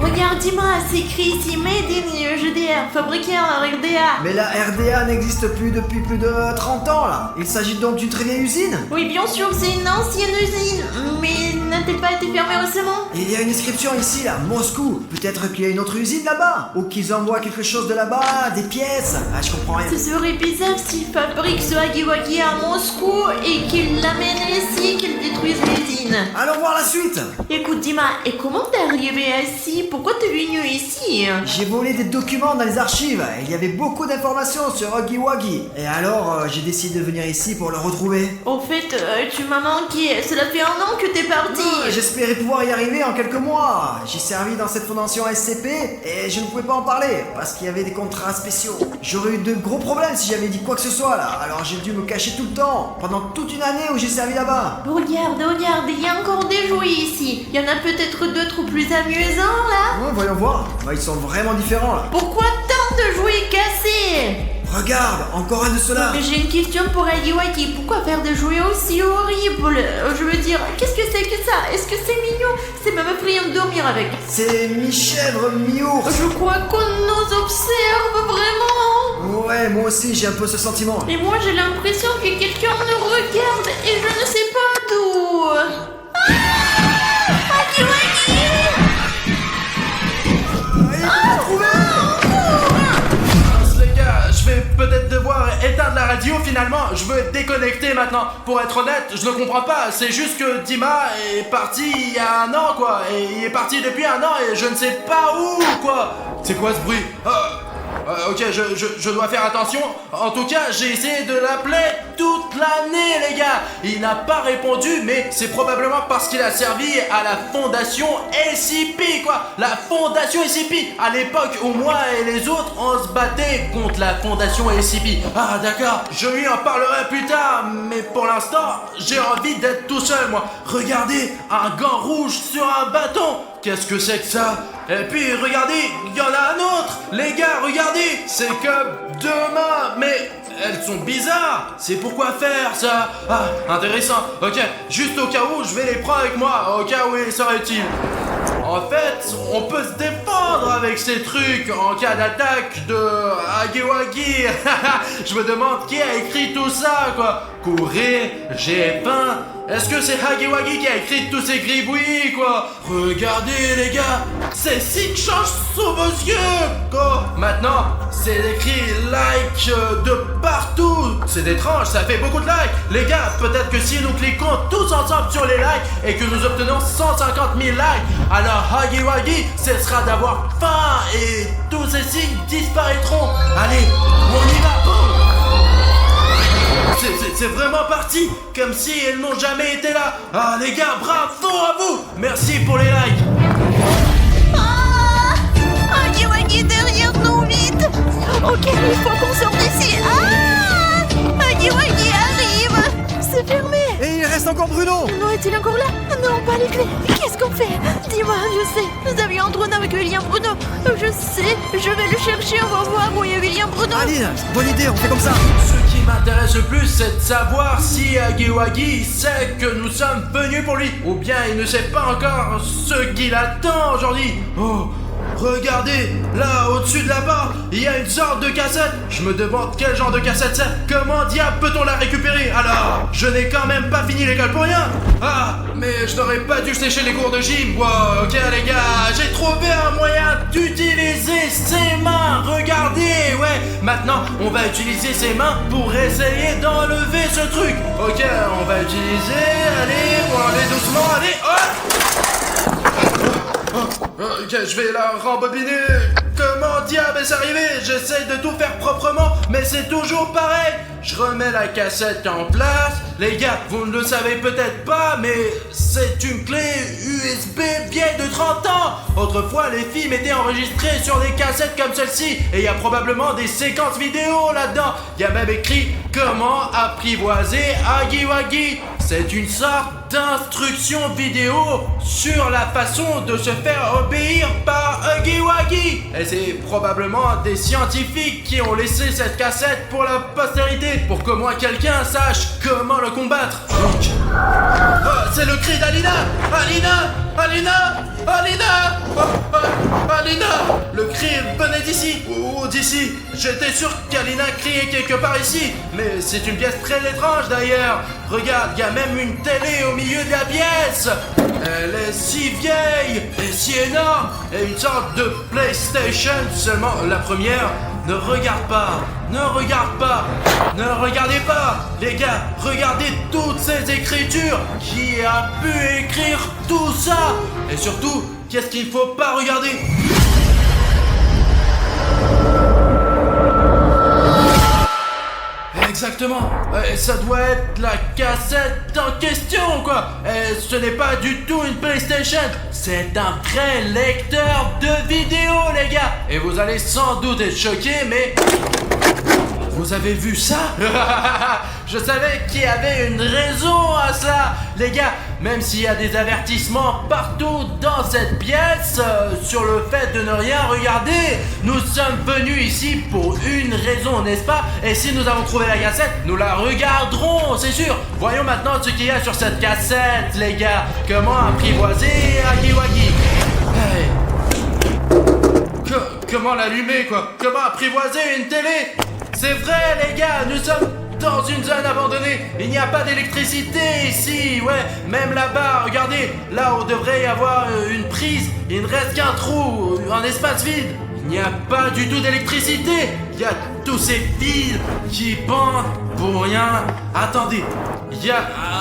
[SPEAKER 6] Regarde, dis-moi, c'est écrit ici Made in GDR, fabriqué en RDA.
[SPEAKER 4] Mais la RDA n'existe plus depuis plus de 30 ans là. Il s'agit donc d'une très vieille usine?
[SPEAKER 6] Oui, bien sûr, c'est une ancienne usine, mais n'a-t-elle pas été fermée récemment?
[SPEAKER 4] Il y a une inscription ici là, Moscou. Peut-être qu'il y a une autre usine là-bas. Ou qu'ils envoient quelque chose de là-bas, des pièces. Ah, je comprends rien.
[SPEAKER 6] Ce serait bizarre s'ils fabriquent ce Agiwagi à Moscou et qu'ils l'amènent ici, qu'ils détruisent l'usine.
[SPEAKER 4] Allons voir la suite.
[SPEAKER 6] Écoute, Dima, et comment t'es arrivé ici? Pourquoi t'es venu ici?
[SPEAKER 4] J'ai volé des documents dans les archives. Il y avait beaucoup d'informations sur Agiwagi. Et alors, j'ai décidé de venir ici pour le retrouver.
[SPEAKER 6] Au fait, tu m'as manqué. Cela fait 1 an que t'es parti.
[SPEAKER 7] J'espérais pouvoir y arriver en quelques mois. J'ai servi dans cette fondation SCP et je ne pouvais pas en parler parce qu'il y avait des contrats spéciaux. J'aurais eu de gros problèmes si j'avais dit quoi que ce soit là. Alors j'ai dû me cacher tout le temps pendant toute une année où j'ai servi là-bas.
[SPEAKER 6] Regarde, il y a encore des jouets ici. Il y en a peut-être d'autres plus amusants là.
[SPEAKER 7] Ouais, voyons voir. Ils sont vraiment différents là.
[SPEAKER 6] Pourquoi tant de jouets cassés?
[SPEAKER 7] Regarde, encore un de ceux-là.
[SPEAKER 6] Mais j'ai une question pour Hagiwagi. Pourquoi faire des jouets aussi horribles? Je veux dire, qu'est-ce que c'est que ça? Est-ce que c'est mignon? C'est même effrayant de dormir avec.
[SPEAKER 7] C'est mi-chèvre, mi-ours.
[SPEAKER 6] Je crois qu'on nous observe vraiment.
[SPEAKER 7] Ouais, moi aussi j'ai un peu ce sentiment.
[SPEAKER 6] Et moi j'ai l'impression que quelqu'un nous regarde et je ne sais pas d'où. Hagiwagi!
[SPEAKER 2] Les gars, je vais peut-être devoir éteindre la radio finalement. Je veux être déconnecté maintenant. Pour être honnête, je ne comprends pas. C'est juste que Dima est parti il y a un an quoi. Et il est parti depuis un an et je ne sais pas où quoi. C'est quoi ce bruit? Ok, je dois faire attention. En tout cas, j'ai essayé de l'appeler toute l'année, les gars. Il n'a pas répondu, mais c'est probablement parce qu'il a servi à la fondation SCP, quoi. La fondation SCP. À l'époque où moi et les autres, on se battait contre la fondation SCP. Ah, d'accord, je lui en parlerai plus tard. Mais pour l'instant, j'ai envie d'être tout seul, moi. Regardez, un gant rouge sur un bâton. Qu'est-ce que c'est que ça? Et puis regardez, il y en a un autre. Les gars, regardez, c'est comme deux mains, mais elles sont bizarres. C'est pourquoi faire ça? Ah, intéressant. Ok, juste au cas où, je vais les prendre avec moi, au cas où il serait utile. En fait, on peut se défendre avec ces trucs en cas d'attaque de Hagiwagi. Je me demande qui a écrit tout ça, quoi. Courir, j'ai faim. Est-ce que c'est Hagiwagi qui a écrit tous ces gribouillis, quoi? Regardez, les gars, ces signes changent sous vos yeux, quoi. Maintenant, c'est écrit like de partout. C'est étrange, ça fait beaucoup de likes. Les gars, peut-être que si nous cliquons tous ensemble sur les likes et que nous obtenons 150 000 likes, alors Hagiwagi cessera d'avoir faim et tous ces signes disparaîtront. Allez, on y va, boum. C'est vraiment parti, comme si elles n'ont jamais été là. Ah les gars, bravo à vous. Merci pour les likes.
[SPEAKER 6] Ah! Hagiwagi derrière nous, vite! Ok, il faut qu'on sorte d'ici. Ah! Hagiwagi arrive! C'est fermé!
[SPEAKER 7] Et il reste encore Bruno.
[SPEAKER 6] Non, est-il encore là? Non, pas les clés. Qu'est-ce qu'on fait? Dis-moi, je sais. Nous avions un trône avec William Bruno. Je sais, je vais le chercher, on va voir où est William Bruno.
[SPEAKER 7] Allez, bonne idée, on fait comme ça.
[SPEAKER 2] Ce qui m'intéresse le plus, c'est de savoir si Hagiwagi sait que nous sommes venus pour lui, ou bien il ne sait pas encore ce qu'il attend aujourd'hui. Oh, regardez, là, au-dessus de la porte, il y a une sorte de cassette. Je me demande quel genre de cassette c'est. Comment diable peut-on la récupérer? Alors, je n'ai quand même pas fini l'école pour rien. Ah, mais je n'aurais pas dû sécher les cours de gym. Wow, ok les gars, j'ai trouvé un moyen d'utiliser ses mains. Regardez, ouais. Maintenant, on va utiliser ses mains pour essayer d'enlever ce truc. Ok, on va utiliser, allez, pour enlever doucement, allez, ok, je vais la rembobiner. Comment diable est-ce arrivé? J'essaie de tout faire proprement, mais c'est toujours pareil. Je remets la cassette en place. Les gars, vous ne le savez peut-être pas, mais c'est une clé USB vieille de 30 ans. Autrefois, les films étaient enregistrés sur des cassettes comme celle-ci, et il y a probablement des séquences vidéo là-dedans. Il y a même écrit comment apprivoiser Hagiwagi. C'est une sorte d'instruction vidéo sur la façon de se faire obéir par Hagiwagi. Et c'est probablement des scientifiques qui ont laissé cette cassette pour la postérité, pour qu'au moins quelqu'un sache comment le combattre. Donc, c'est le cri d'Alina. Alina, Alina, Alina, Alina. Le cri venait d'ici, ou d'ici. J'étais sûr qu'Alina criait quelque part ici, mais c'est une pièce très étrange d'ailleurs. Regarde, il y a même une télé au milieu de la pièce. Elle est si vieille et si énorme, et une sorte de PlayStation, seulement la première. Ne regarde pas, ne regarde pas, ne regardez pas. Les gars, regardez toutes ces écritures. Qui a pu écrire tout ça? Et surtout, qu'est-ce qu'il ne faut pas regarder? exactement. Ça doit être la cassette en question, quoi. Ce n'est pas du tout une PlayStation. C'est un vrai lecteur de vidéos, les gars. Et vous allez sans doute être choqués, mais... Vous avez vu ça? Je savais qu'il y avait une raison à ça, les gars. Même s'il y a des avertissements partout dans cette pièce sur le fait de ne rien regarder, nous sommes venus ici pour une raison, n'est-ce pas? Et si nous avons trouvé la cassette, nous la regarderons, c'est sûr. Voyons maintenant ce qu'il y a sur cette cassette, les gars. Comment apprivoiser Huggy Wuggy? Hey. Comment l'allumer, quoi? Comment apprivoiser une télé? C'est vrai, les gars, nous sommes dans une zone abandonnée. Il n'y a pas d'électricité ici, ouais. Même là-bas, regardez, là où devrait y avoir une prise, il ne reste qu'un trou, un espace vide. Il n'y a pas du tout d'électricité. Il y a tous ces fils qui pendent pour rien. Attendez, il y a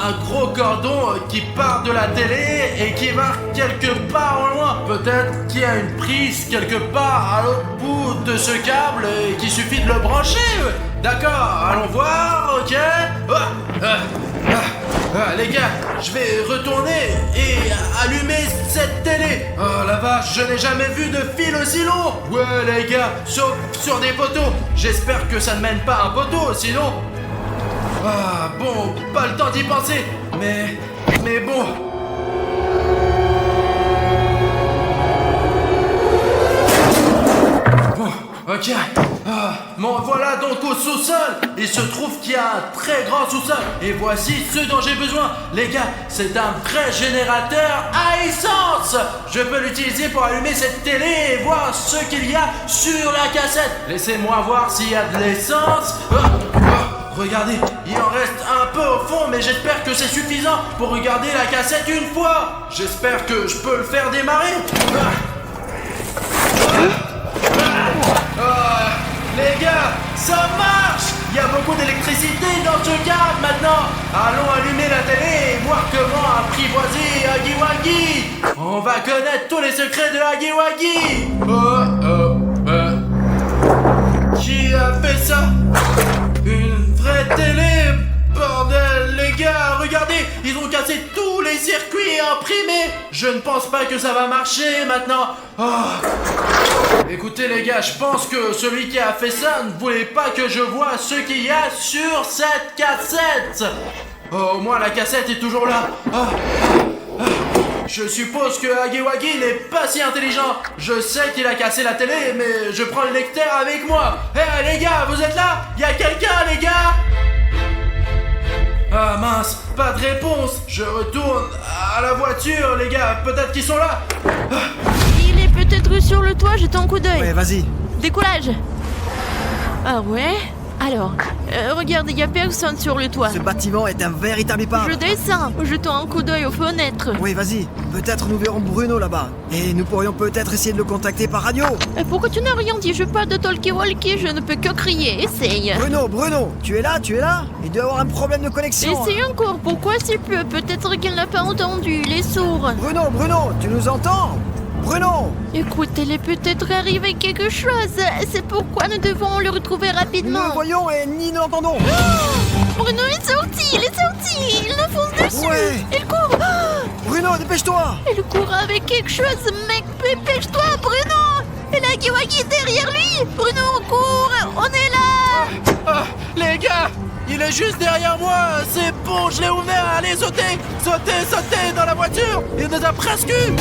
[SPEAKER 2] un gros cordon qui part de la télé et qui va quelque part au loin. Peut-être qu'il y a une prise quelque part à l'autre bout de ce câble et qu'il suffit de le brancher. D'accord, allons voir, ok. Les gars, je vais retourner et allumer cette télé. Oh la vache, je n'ai jamais vu de fil aussi long. Ouais les gars, sur des poteaux. J'espère que ça ne mène pas à un poteau, sinon... Ah bon, pas le temps d'y penser. Mais bon... Bon, ok. Bon, voilà donc au sous-sol. Il se trouve qu'il y a un très grand sous-sol. Et voici ce dont j'ai besoin. Les gars, c'est un vrai générateur à essence. Je peux l'utiliser pour allumer cette télé et voir ce qu'il y a sur la cassette. Laissez-moi voir s'il y a de l'essence. Regardez, il en reste un peu au fond, mais j'espère que c'est suffisant pour regarder la cassette une fois. J'espère que je peux le faire démarrer. Les gars, ça marche! Il y a beaucoup d'électricité dans ce câble maintenant. Allons allumer la télé et voir comment apprivoiser Huggy Wuggy. On va connaître tous les secrets de Huggy Wuggy. Qui a fait ça? Une vraie télé? Bordel, les gars, regardez, ils ont cassé tous les circuits imprimés. Je ne pense pas que ça va marcher maintenant. Écoutez les gars, je pense que celui qui a fait ça ne voulait pas que je voie ce qu'il y a sur cette cassette. Au moins la cassette est toujours là. Je suppose que Huggy Wuggy n'est pas si intelligent. Je sais qu'il a cassé la télé, mais je prends le lecteur avec moi. Les gars, vous êtes là? Y a quelqu'un, les gars? Ah mince, pas de réponse. Je retourne à la voiture, les gars. Peut-être qu'ils sont là.
[SPEAKER 6] Il est peut-être sur le toit, jette un coup d'œil.
[SPEAKER 7] Ouais, vas-y.
[SPEAKER 6] Décollage. Ah ouais? Alors, regarde, il n'y a personne sur le toit.
[SPEAKER 7] Ce bâtiment est un véritable épave.
[SPEAKER 6] Je descends, jetant un coup d'œil aux fenêtres.
[SPEAKER 7] Oui, vas-y. Peut-être nous verrons Bruno là-bas. Et nous pourrions peut-être essayer de le contacter par radio.
[SPEAKER 6] Pourquoi tu n'as rien dit? Je parle de talkie-walkie, je ne peux que crier. Essaye.
[SPEAKER 7] Bruno, tu es là? Il doit y avoir un problème de connexion.
[SPEAKER 6] Essaye encore, pourquoi s'il pleut? Peut-être qu'il n'a pas entendu, il est sourd.
[SPEAKER 7] Bruno, tu nous entends? Bruno!
[SPEAKER 6] Écoute, il est peut-être arrivé quelque chose. C'est pourquoi nous devons le retrouver rapidement.
[SPEAKER 7] Nous le voyons et ni nous l'entendons.
[SPEAKER 6] Bruno est sorti, il nous fonce dessus.
[SPEAKER 7] Ouais.
[SPEAKER 6] Il court.
[SPEAKER 7] Bruno, dépêche-toi!
[SPEAKER 6] Il court avec quelque chose, mec, dépêche-toi, Bruno. Et la Huggy Wuggy derrière lui. Bruno, on court, on est là.
[SPEAKER 2] Les gars, il est juste derrière moi. C'est bon, je l'ai ouvert. Allez, sautez dans la voiture. Il nous a presque eu.